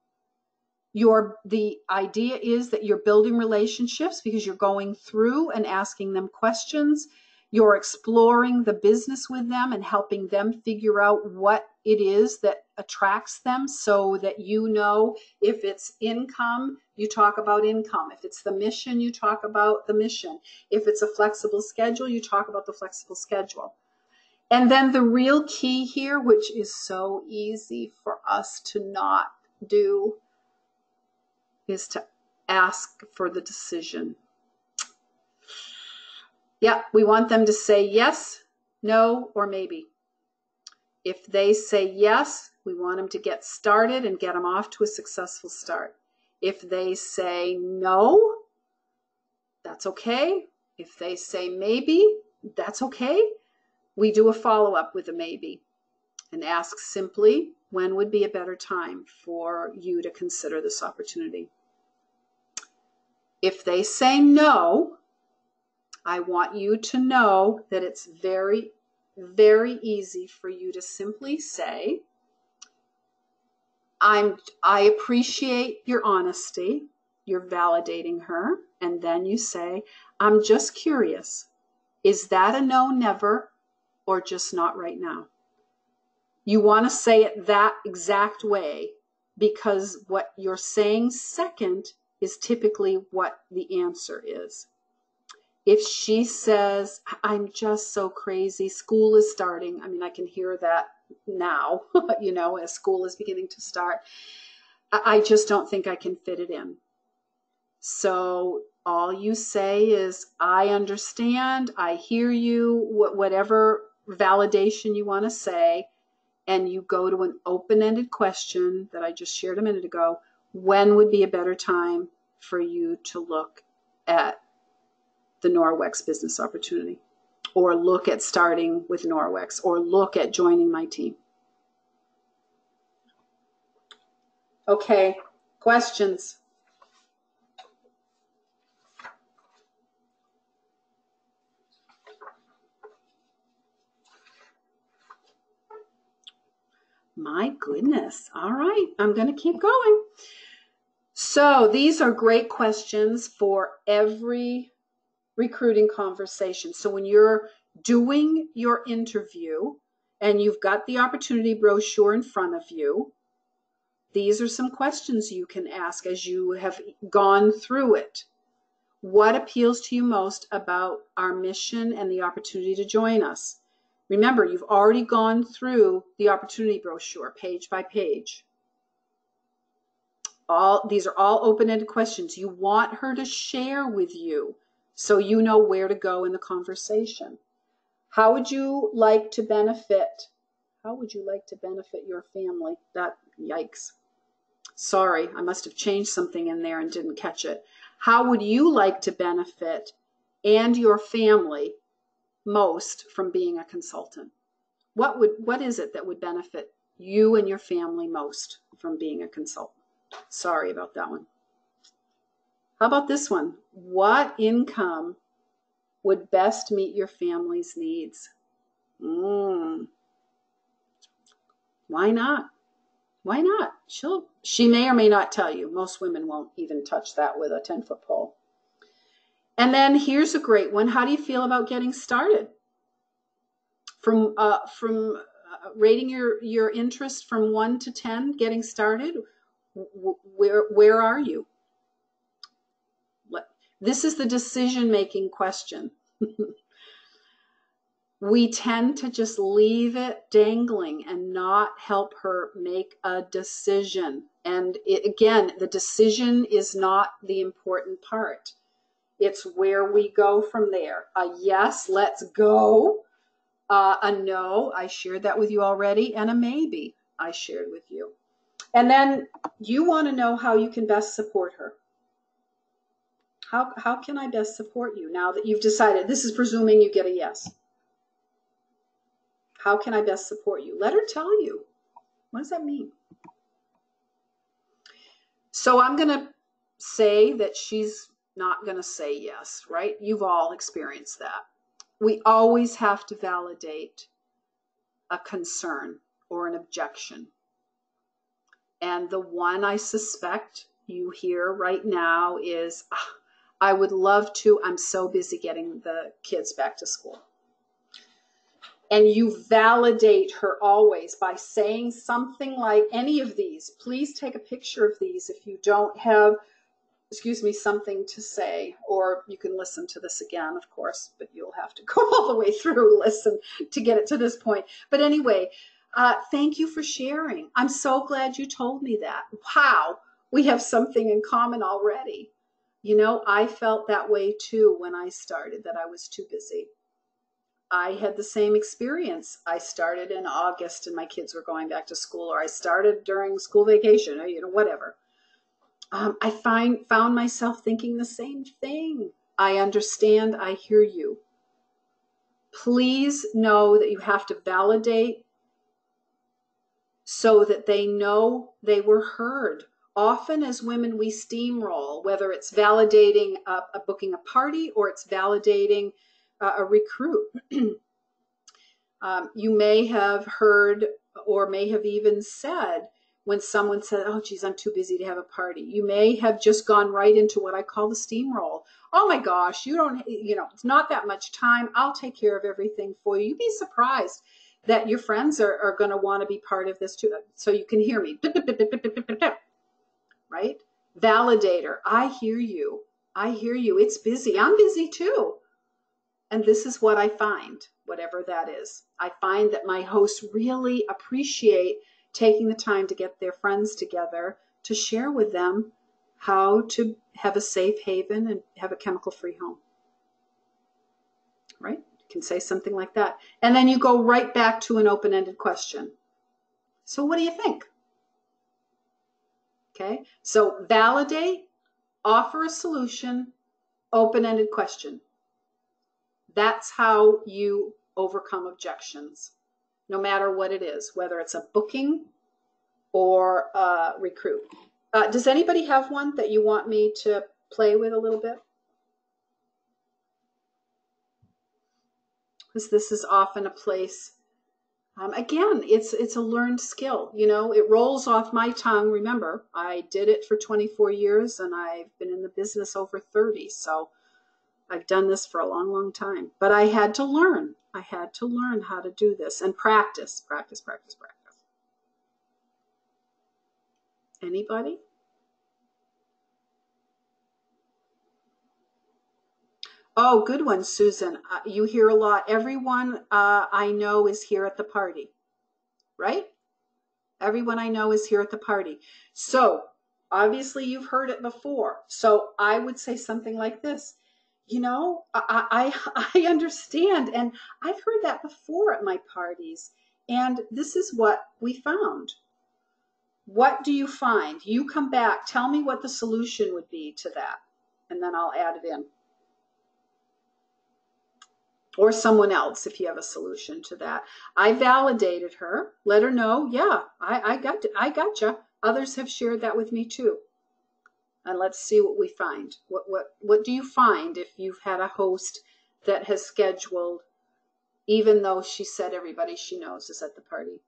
The idea is that you're building relationships because you're going through and asking them questions. You're exploring the business with them and helping them figure out what it is that attracts them so that you know if it's income, you talk about income. If it's the mission, you talk about the mission. If it's a flexible schedule, you talk about the flexible schedule. And then the real key here, which is so easy for us to not do, is to ask for the decision. Yeah, we want them to say yes, no, or maybe. If they say yes, we want them to get started and get them off to a successful start. If they say no, that's okay. If they say maybe, that's okay. We do a follow-up with a maybe and ask simply, when would be a better time for you to consider this opportunity? If they say no, I want you to know that it's very, very easy for you to simply say, I appreciate your honesty. You're validating her. And then you say, I'm just curious. Is that a no, never, or just not right now? You want to say it that exact way because what you're saying second is typically what the answer is. If she says, I'm just so crazy, school is starting. I mean, I can hear that now, as school is beginning to start. I just don't think I can fit it in. So all you say is, I understand, I hear you, whatever validation you want to say, and you go to an open-ended question that I just shared a minute ago. When would be a better time for you to look at the Norwex business opportunity, or look at starting with Norwex, or look at joining my team? Okay, questions? My goodness. All right, I'm going to keep going. So these are great questions for every recruiting conversation. So when you're doing your interview and you've got the opportunity brochure in front of you, these are some questions you can ask as you have gone through it. What appeals to you most about our mission and the opportunity to join us? Remember, you've already gone through the opportunity brochure page by page. These are all open-ended questions. You want her to share with you so you know where to go in the conversation. How would you like to benefit? How would you like to benefit your family? Yikes. Sorry, I must have changed something in there and didn't catch it. How would you like to benefit and your family most from being a consultant? What is it that would benefit you and your family most from being a consultant? Sorry about that one. How about this one? What income would best meet your family's needs? Why not? Why not? She may or may not tell you. Most women won't even touch that with a 10-foot pole. And then here's a great one. How do you feel about getting started? From rating your interest from 1 to 10, getting started, where are you? This is the decision-making question. We tend to just leave it dangling and not help her make a decision. And again, the decision is not the important part. It's where we go from there. A yes, let's go. A no, I shared that with you already. And a maybe, I shared with you. And then you want to know how you can best support her. How can I best support you now that you've decided? This is presuming you get a yes. How can I best support you? Let her tell you. What does that mean? So I'm going to say that she's not going to say yes, right? You've all experienced that. We always have to validate a concern or an objection. And the one I suspect you hear right now is, I would love to, I'm so busy getting the kids back to school. And you validate her always by saying something like any of these. Please take a picture of these if you don't have, something to say, or you can listen to this again, of course, but you'll have to go all the way through, listen to get it to this point. But anyway, thank you for sharing. I'm so glad you told me that. Wow, we have something in common already. You know, I felt that way too when I started, that I was too busy. I had the same experience. I started in August and my kids were going back to school, or I started during school vacation, or, whatever. I found myself thinking the same thing. I understand. I hear you. Please know that you have to validate so that they know they were heard. Often as women, we steamroll, whether it's validating booking a party or it's validating a recruit. You may have heard or may have even said, when someone said, oh, geez, I'm too busy to have a party, you may have just gone right into what I call the steamroll. Oh my gosh, it's not that much time. I'll take care of everything for you. You'd be surprised that your friends are going to want to be part of this too. So you can hear me, right? Validator. I hear you. It's busy. I'm busy too. And this is what I find, whatever that is. I find that my hosts really appreciate taking the time to get their friends together to share with them how to have a safe haven and have a chemical-free home. Right? You can say something like that. And then you go right back to an open-ended question. So what do you think? Okay? So validate, offer a solution, open-ended question. That's how you overcome objections, no matter what it is, whether it's a booking or a recruit. Does anybody have one that you want me to play with a little bit? Because this is often a place, again, it's a learned skill. It rolls off my tongue. Remember, I did it for 24 years and I've been in the business over 30. So I've done this for a long, long time, but I had to learn. I had to learn how to do this and practice. Anybody? Oh, good one, Susan. You hear a lot. Everyone I know is here at the party, right? Everyone I know is here at the party. So Obviously, you've heard it before. So I would say something like this. You know, I understand, and I've heard that before at my parties, and this is what we found. What do you find? You come back, tell me what the solution would be to that, and then I'll add it in. Or someone else if you have a solution to that. I validated her, let her know, yeah, I gotcha. Others have shared that with me too. And let's see what we find. What do you find if you've had a host that has scheduled, even though she said everybody she knows is at the party?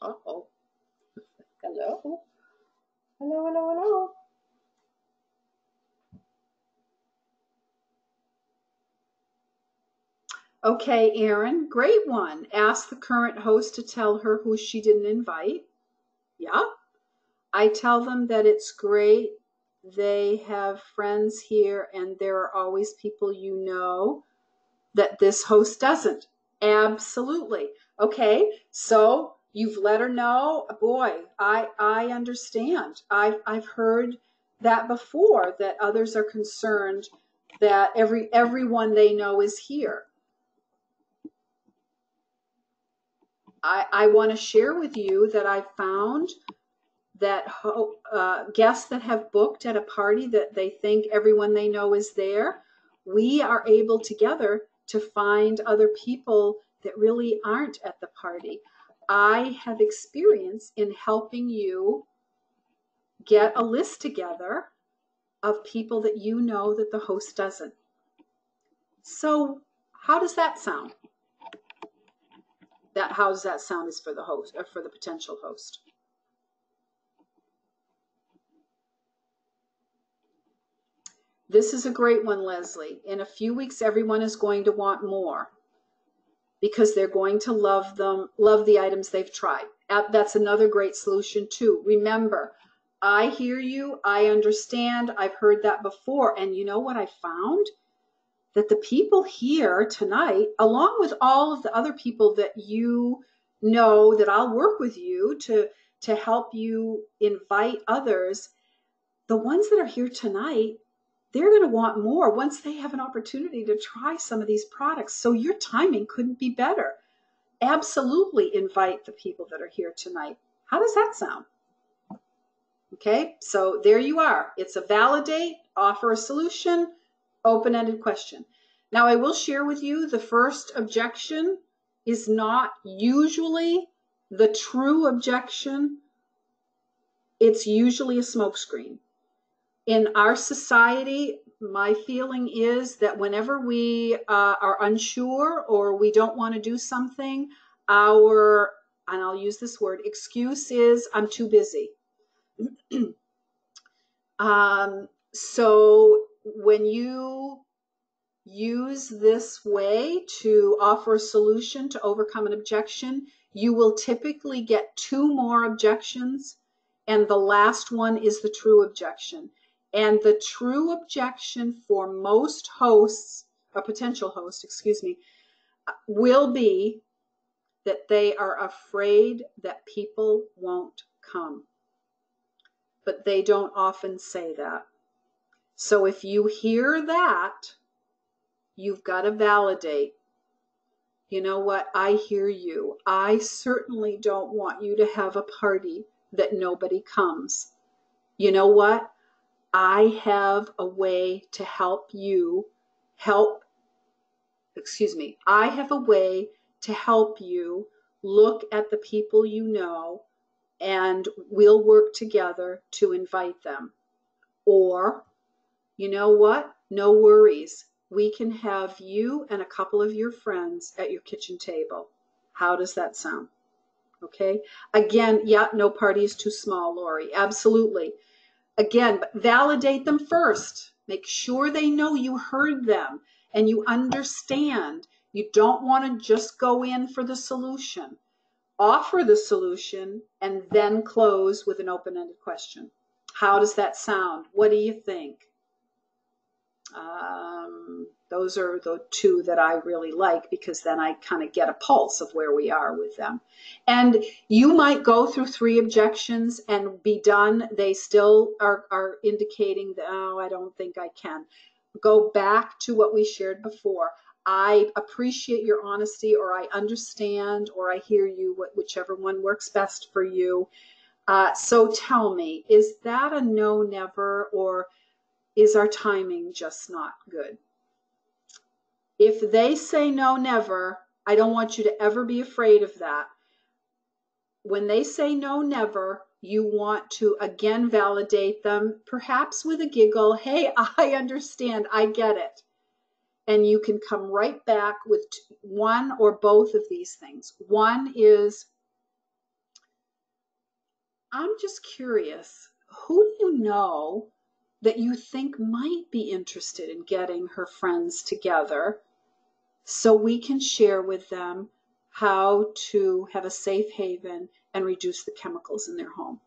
Uh-oh. Hello? Hello, hello, hello. Okay, Erin, great one. Ask the current host to tell her who she didn't invite. Yeah. I tell them that it's great. They have friends here and there are always people you know that this host doesn't. Absolutely. Okay, so you've let her know. Boy, I understand. I've heard that before, that others are concerned that everyone they know is here. I want to share with you that I found that guests that have booked at a party that they think everyone they know is there, we are able together to find other people that really aren't at the party. I have experience in helping you get a list together of people that you know that the host doesn't. So how does that sound? How does that sound is for the host, or for the potential host? This is a great one, Leslie. In a few weeks, everyone is going to want more because they're going to love the items they've tried. That's another great solution too. Remember, I hear you, I understand, I've heard that before. And you know what I found? That the people here tonight, along with all of the other people that you know that I'll work with you to help you invite others, the ones that are here tonight, they're going to want more once they have an opportunity to try some of these products. So your timing couldn't be better. Absolutely invite the people that are here tonight. How does that sound? Okay, so there you are. It's a validate, offer a solution, open-ended question. Now I will share with you the first objection is not usually the true objection. It's usually a smokescreen. In our society, my feeling is that whenever we are unsure or we don't want to do something, and I'll use this word, excuse is, I'm too busy. So when you use this way to offer a solution to overcome an objection, you will typically get 2 more objections, and the last one is the true objection. And the true objection for most hosts, or potential hosts, excuse me, will be that they are afraid that people won't come. But they don't often say that. So if you hear that, you've got to validate. You know what? I hear you. I certainly don't want you to have a party that nobody comes. You know what? I have a way to help you I have a way to help you look at the people you know, and we'll work together to invite them. Or, you know what? No worries. We can have you and a couple of your friends at your kitchen table. How does that sound? Okay. Again, yeah, no party is too small, Lori. Absolutely. Again, validate them first. Make sure they know you heard them and you understand. You don't want to just go in for the solution. Offer the solution and then close with an open-ended question. How does that sound? What do you think? Those are the two that I really like, because then I kind of get a pulse of where we are with them. And you might go through 3 objections and be done. They still are indicating that, oh, I don't think I can. Go back to what we shared before. I appreciate your honesty, or I understand, or I hear you, whichever one works best for you. So tell me, is that a no, never, or is our timing just not good? If they say no, never, I don't want you to ever be afraid of that. When they say no, never, you want to again validate them, perhaps with a giggle. Hey, I understand. I get it. And you can come right back with one or both of these things. One is, I'm just curious, who do you know that you think might be interested in getting her friends together so we can share with them how to have a safe haven and reduce the chemicals in their home?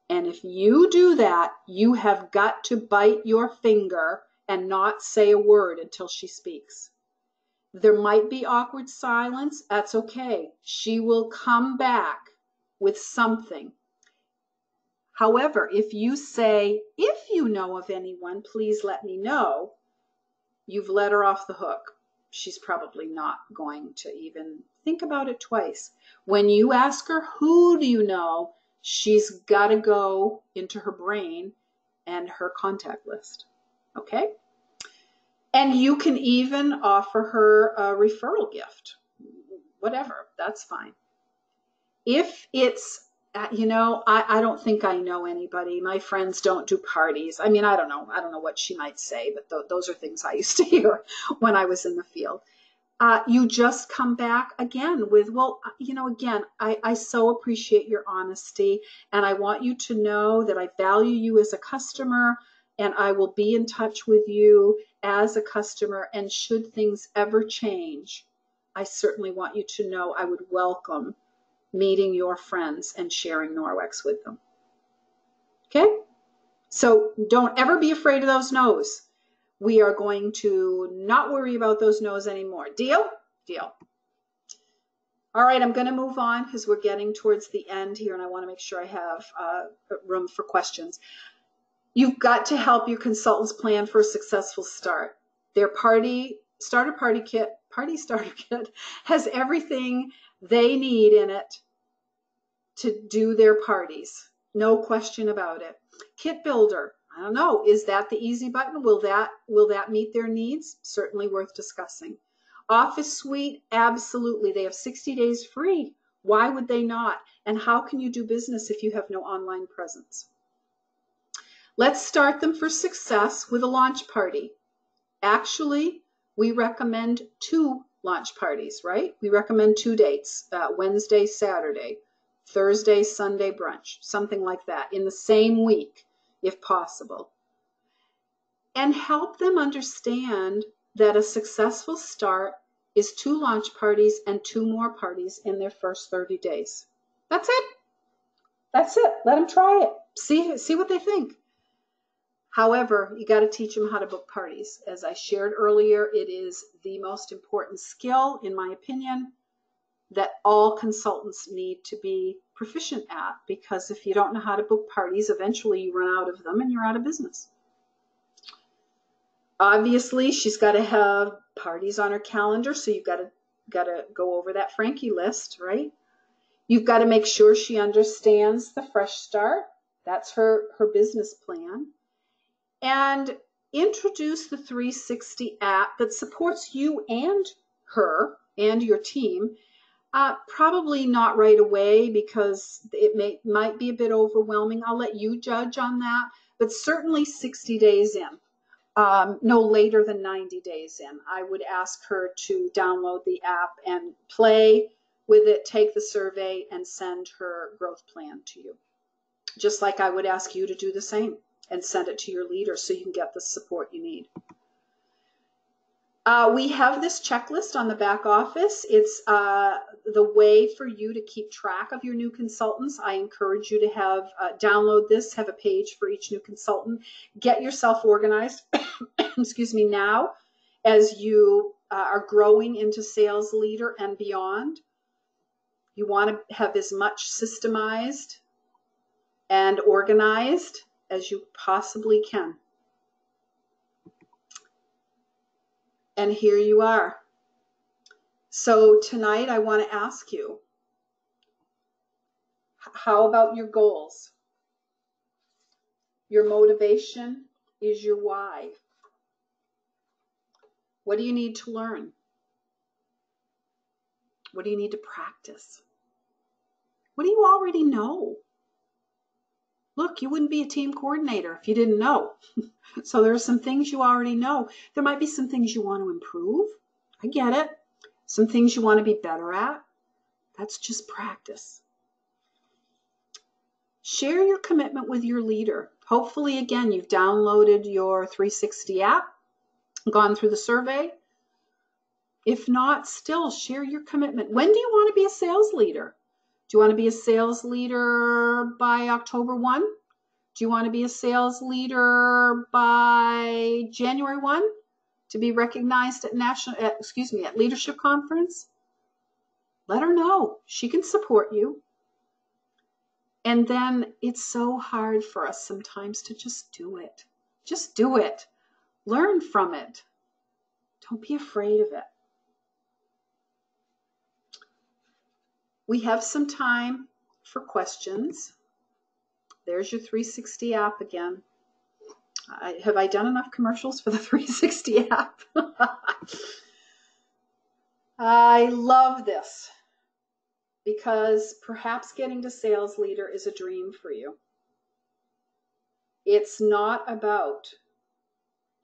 And if you do that, you have got to bite your finger and not say a word until she speaks. There might be awkward silence. That's okay. She will come back with something. However, if you say, if you know of anyone, please let me know, you've let her off the hook. She's probably not going to even think about it twice. When you ask her, who do you know, she's got to go into her brain and her contact list. Okay? And you can even offer her a referral gift. Whatever, that's fine. If it's, I don't think I know anybody. My friends don't do parties. I mean, I don't know what she might say, but those are things I used to hear when I was in the field. You just come back again with, well, again, I so appreciate your honesty, and I want you to know that I value you as a customer, and I will be in touch with you as a customer, and should things ever change, I certainly want you to know I would welcome meeting your friends and sharing Norwex with them. Okay? So don't ever be afraid of those no's. We are going to not worry about those no's anymore. Deal? Deal. All right, I'm going to move on because we're getting towards the end here, and I want to make sure I have room for questions. You've got to help your consultants plan for a successful start. Their party starter kit has everything they need in it to do their parties. No question about it. Kit builder, I don't know, is that the easy button? Will that meet their needs? Certainly worth discussing. Office suite, absolutely. They have 60 days free. Why would they not? And how can you do business if you have no online presence? Let's start them for success with a launch party. Actually, we recommend 2 launch parties, right? We recommend 2 dates, Wednesday, Saturday, Thursday, Sunday brunch, something like that, in the same week, if possible. And help them understand that a successful start is 2 launch parties and 2 more parties in their first 30 days. That's it. That's it. Let them try it. See what they think. However, you got to teach them how to book parties. As I shared earlier, it is the most important skill, in my opinion, that all consultants need to be proficient at, because if you don't know how to book parties, eventually you run out of them and you're out of business. Obviously, she's got to have parties on her calendar, so you've got to go over that Frankie list, right? You've got to make sure she understands the Fresh Start. That's her business plan. And introduce the 360 app that supports you and her and your team. Probably not right away, because it might be a bit overwhelming. I'll let you judge on that, but certainly 60 days in. No later than 90 days in. I would ask her to download the app and play with it, take the survey, and send her growth plan to you. Just like I would ask you to do the same and send it to your leader so you can get the support you need. We have this checklist on the back office. It's the way for you to keep track of your new consultants. I encourage you to have download this, have a page for each new consultant. Get yourself organized, excuse me, now as you are growing into sales leader and beyond. You want to have as much systemized and organized as you possibly can. And here you are. So tonight I want to ask you, how about your goals? Your motivation is your why. What do you need to learn? What do you need to practice? What do you already know? Look, you wouldn't be a team coordinator if you didn't know. So there are some things you already know. There might be some things you want to improve. I get it. Some things you want to be better at. That's just practice. Share your commitment with your leader. Hopefully, again, you've downloaded your 360 app, gone through the survey. If not, still share your commitment. When do you want to be a sales leader? Do you want to be a sales leader by October 1? Do you want to be a sales leader by January 1 to be recognized at at leadership conference? Let her know. She can support you. And then it's so hard for us sometimes to just do it. Just do it. Learn from it. Don't be afraid of it. We have some time for questions. There's your 360 app again. Have I done enough commercials for the 360 app? I love this because perhaps getting to sales leader is a dream for you. It's not about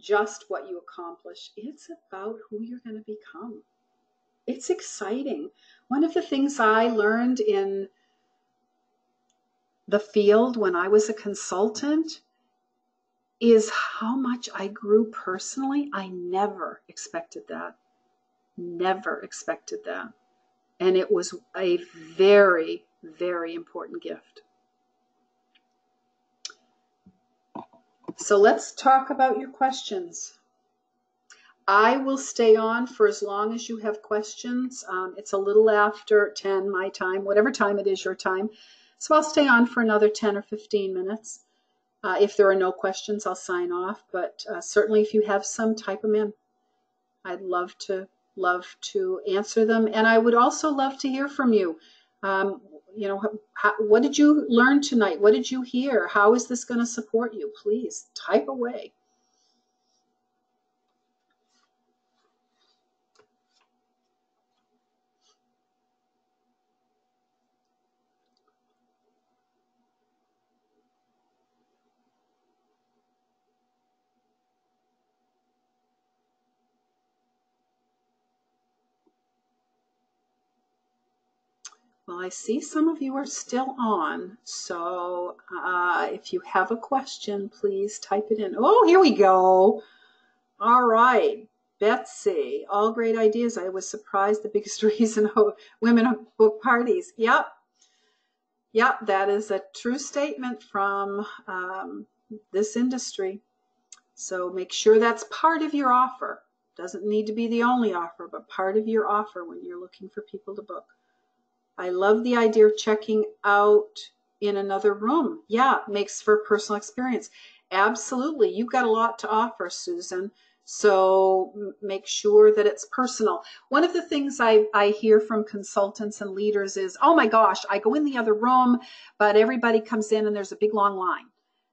just what you accomplish. It's about who you're going to become. It's exciting. One of the things I learned in the field when I was a consultant is how much I grew personally. I never expected that. Never expected that. And it was a very, very important gift. So let's talk about your questions. I will stay on for as long as you have questions. It's a little after 10 my time, whatever time it is your time. So I'll stay on for another 10 or 15 minutes. If there are no questions, I'll sign off. But certainly if you have some, type them in. I'd love to answer them. And I would also love to hear from you. What did you learn tonight? What did you hear? How is this going to support you? Please type away. Well, I see some of you are still on, so if you have a question, please type it in. Oh, here we go. All right, Betsy, all great ideas. I was surprised the biggest reason women book parties. Yep, that is a true statement from this industry. So make sure that's part of your offer. Doesn't need to be the only offer, but part of your offer when you're looking for people to book. I love the idea of checking out in another room. Yeah, makes for personal experience. Absolutely. You've got a lot to offer, Susan. So make sure that it's personal. One of the things I hear from consultants and leaders is, oh my gosh, I go in the other room, but everybody comes in and there's a big long line.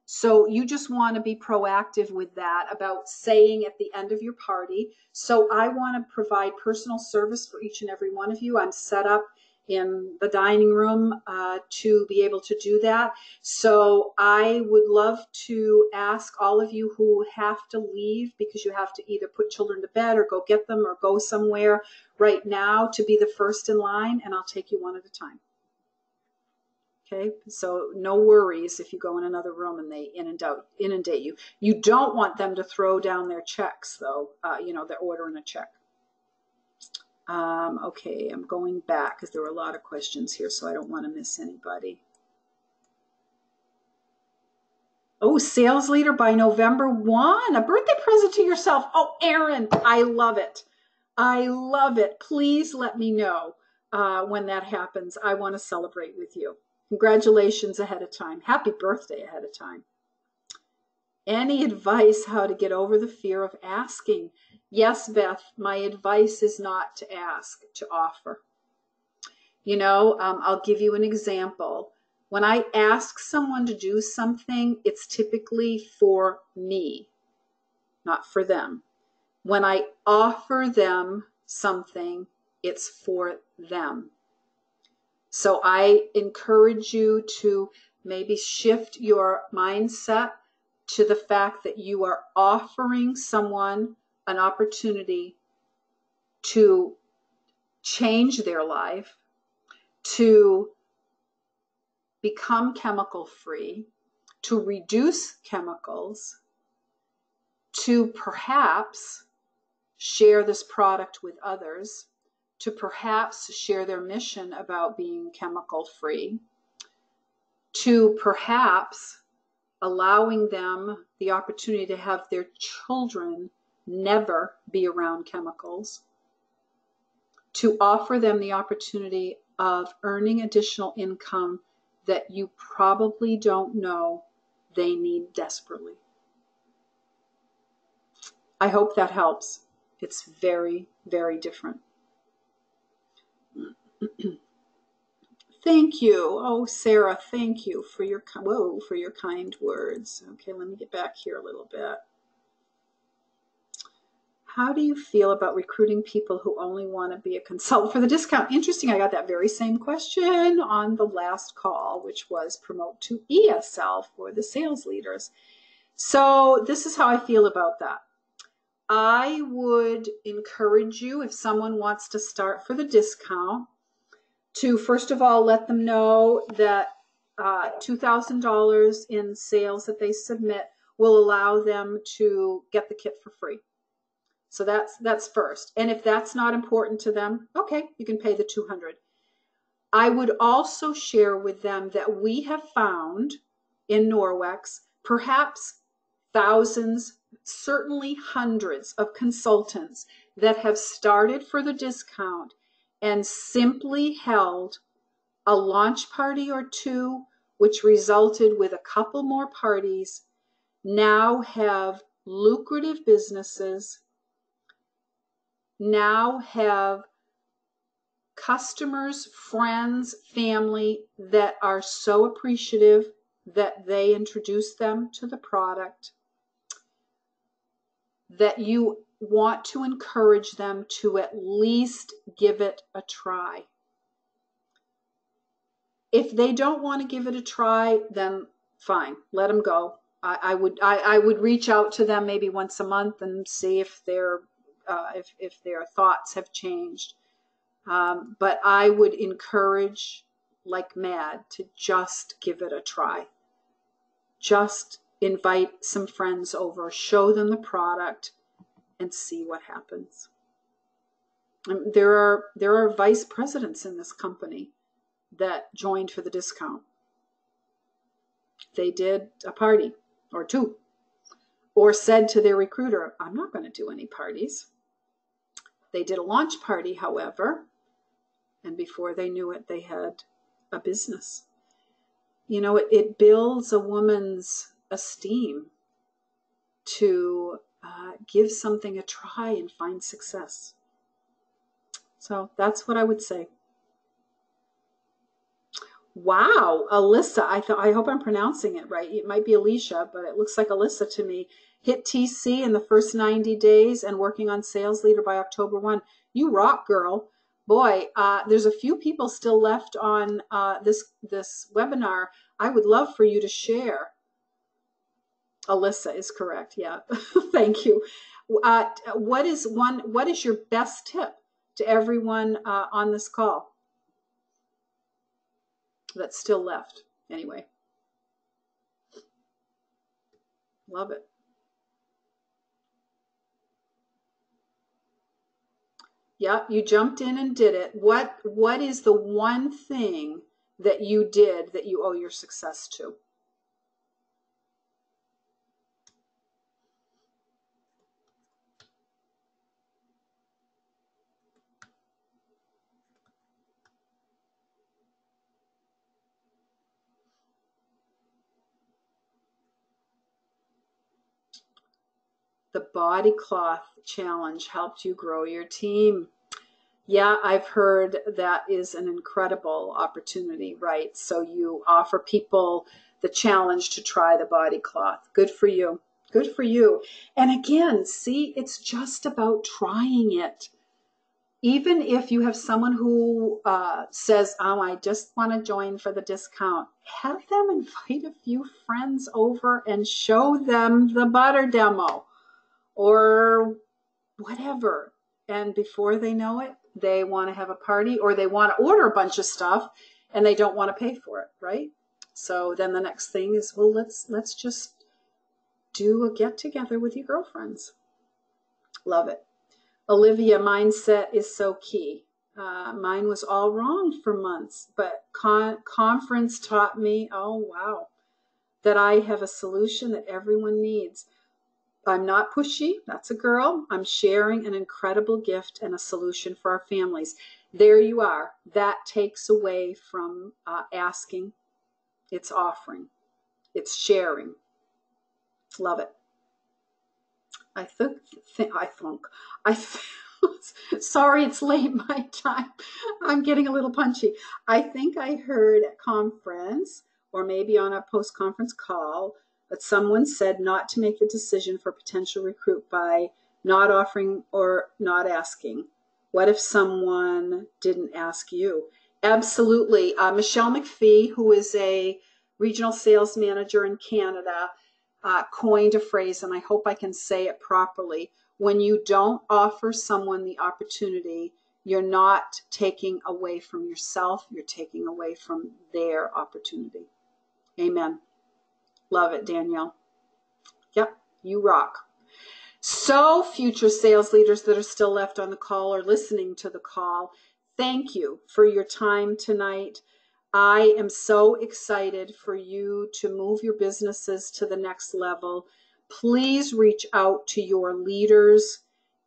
So you just want to be proactive with that about saying at the end of your party, so I want to provide personal service for each and every one of you. I'm set up in the dining room to be able to do that. So I would love to ask all of you who have to leave because you have to either put children to bed or go get them or go somewhere right now to be the first in line, and I'll take you one at a time. Okay, so no worries if you go in another room and they inundate you. You don't want them to throw down their checks, though. They're ordering a check. Okay, I'm going back because there were a lot of questions here, so I don't want to miss anybody. Oh, sales leader by November 1, a birthday present to yourself. Oh, Erin, I love it. I love it. Please let me know when that happens. I want to celebrate with you. Congratulations ahead of time. Happy birthday ahead of time. Any advice how to get over the fear of asking? Yes, Beth, my advice is not to ask, to offer. I'll give you an example. When I ask someone to do something, it's typically for me, not for them. When I offer them something, it's for them. So I encourage you to maybe shift your mindset to the fact that you are offering someone an opportunity to change their life, to become chemical free, to reduce chemicals, to perhaps share this product with others, to perhaps share their mission about being chemical free, to perhaps allowing them the opportunity to have their children never be around chemicals, to offer them the opportunity of earning additional income that you probably don't know they need desperately. I hope that helps. It's very, very different. Thank you. Oh, Sarah, thank you for your kind words. Okay, let me get back here a little bit. How do you feel about recruiting people who only want to be a consultant for the discount? Interesting. I got that very same question on the last call, which was promote to ESL for the sales leaders. So this is how I feel about that. I would encourage you, if someone wants to start for the discount, to first of all let them know that $2,000 in sales that they submit will allow them to get the kit for free. So that's first. And if that's not important to them, okay, you can pay the $200. I would also share with them that we have found in Norwex perhaps thousands, certainly hundreds of consultants that have started for the discount and simply held a launch party or two, which resulted with a couple more parties, now have lucrative businesses, now have customers, friends, family that are so appreciative that they introduce them to the product, that you want to encourage them to at least give it a try. If they don't want to give it a try, then fine, let them go. I would reach out to them maybe once a month and see if their thoughts have changed. But I would encourage like mad to just give it a try. Just invite some friends over, show them the product, and see what happens. There are vice presidents in this company that joined for the discount. They did a party or two, or said to their recruiter, I'm not going to do any parties. They did a launch party, however, and before they knew it, they had a business. It builds a woman's esteem to give something a try and find success. So that's what I would say. Wow, Alyssa, I hope I'm pronouncing it right. It might be Alicia, but it looks like Alyssa to me. Hit TC in the first 90 days and working on sales leader by October 1. You rock, girl. Boy, there's a few people still left on this webinar. I would love for you to share. Alyssa is correct. Yeah. Thank you. What is your best tip to everyone on this call? that's still left. Anyway, love it. Yeah, you jumped in and did it. What is the one thing that you did that you owe your success to? The body cloth challenge helped you grow your team. Yeah, I've heard that is an incredible opportunity, right? So you offer people the challenge to try the body cloth. Good for you. Good for you. And again, see, it's just about trying it. Even if you have someone who says, oh, I just want to join for the discount, have them invite a few friends over and show them the butter demo or whatever. And before they know it, they want to have a party, or they want to order a bunch of stuff and they don't want to pay for it, right? So then the next thing is, well, let's just do a get together with your girlfriends. Love it. Olivia, mindset is so key. Mine was all wrong for months, but conference taught me, oh wow, that I have a solution that everyone needs. I'm not pushy. That's a girl. I'm sharing an incredible gift and a solution for our families. There you are. That takes away from asking. It's offering. It's sharing. Love it. Sorry, it's late my time. I'm getting a little punchy. I think I heard at conference, or maybe on a post-conference call, but someone said not to make the decision for potential recruit by not offering or not asking. What if someone didn't ask you? Absolutely. Michelle McPhee, who is a regional sales manager in Canada, coined a phrase, and I hope I can say it properly. When you don't offer someone the opportunity, you're not taking away from yourself, you're taking away from their opportunity. Amen. Love it, Danielle. Yep, you rock. So, future sales leaders that are still left on the call or listening to the call, thank you for your time tonight. I am so excited for you to move your businesses to the next level. Please reach out to your leaders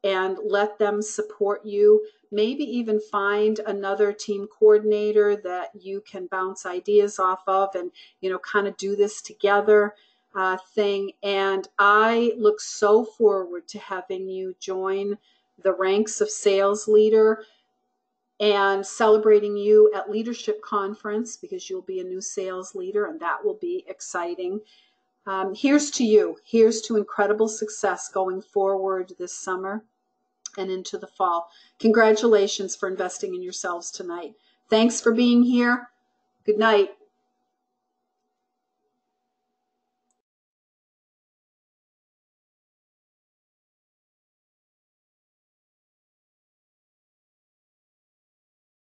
and let them support you. Maybe even find another team coordinator that you can bounce ideas off of and, kind of do this together thing. And I look so forward to having you join the ranks of sales leader and celebrating you at Leadership Conference, because you'll be a new sales leader and that will be exciting. Here's to you. Here's to incredible success going forward this summer and into the fall. Congratulations for investing in yourselves tonight. Thanks for being here. Good night.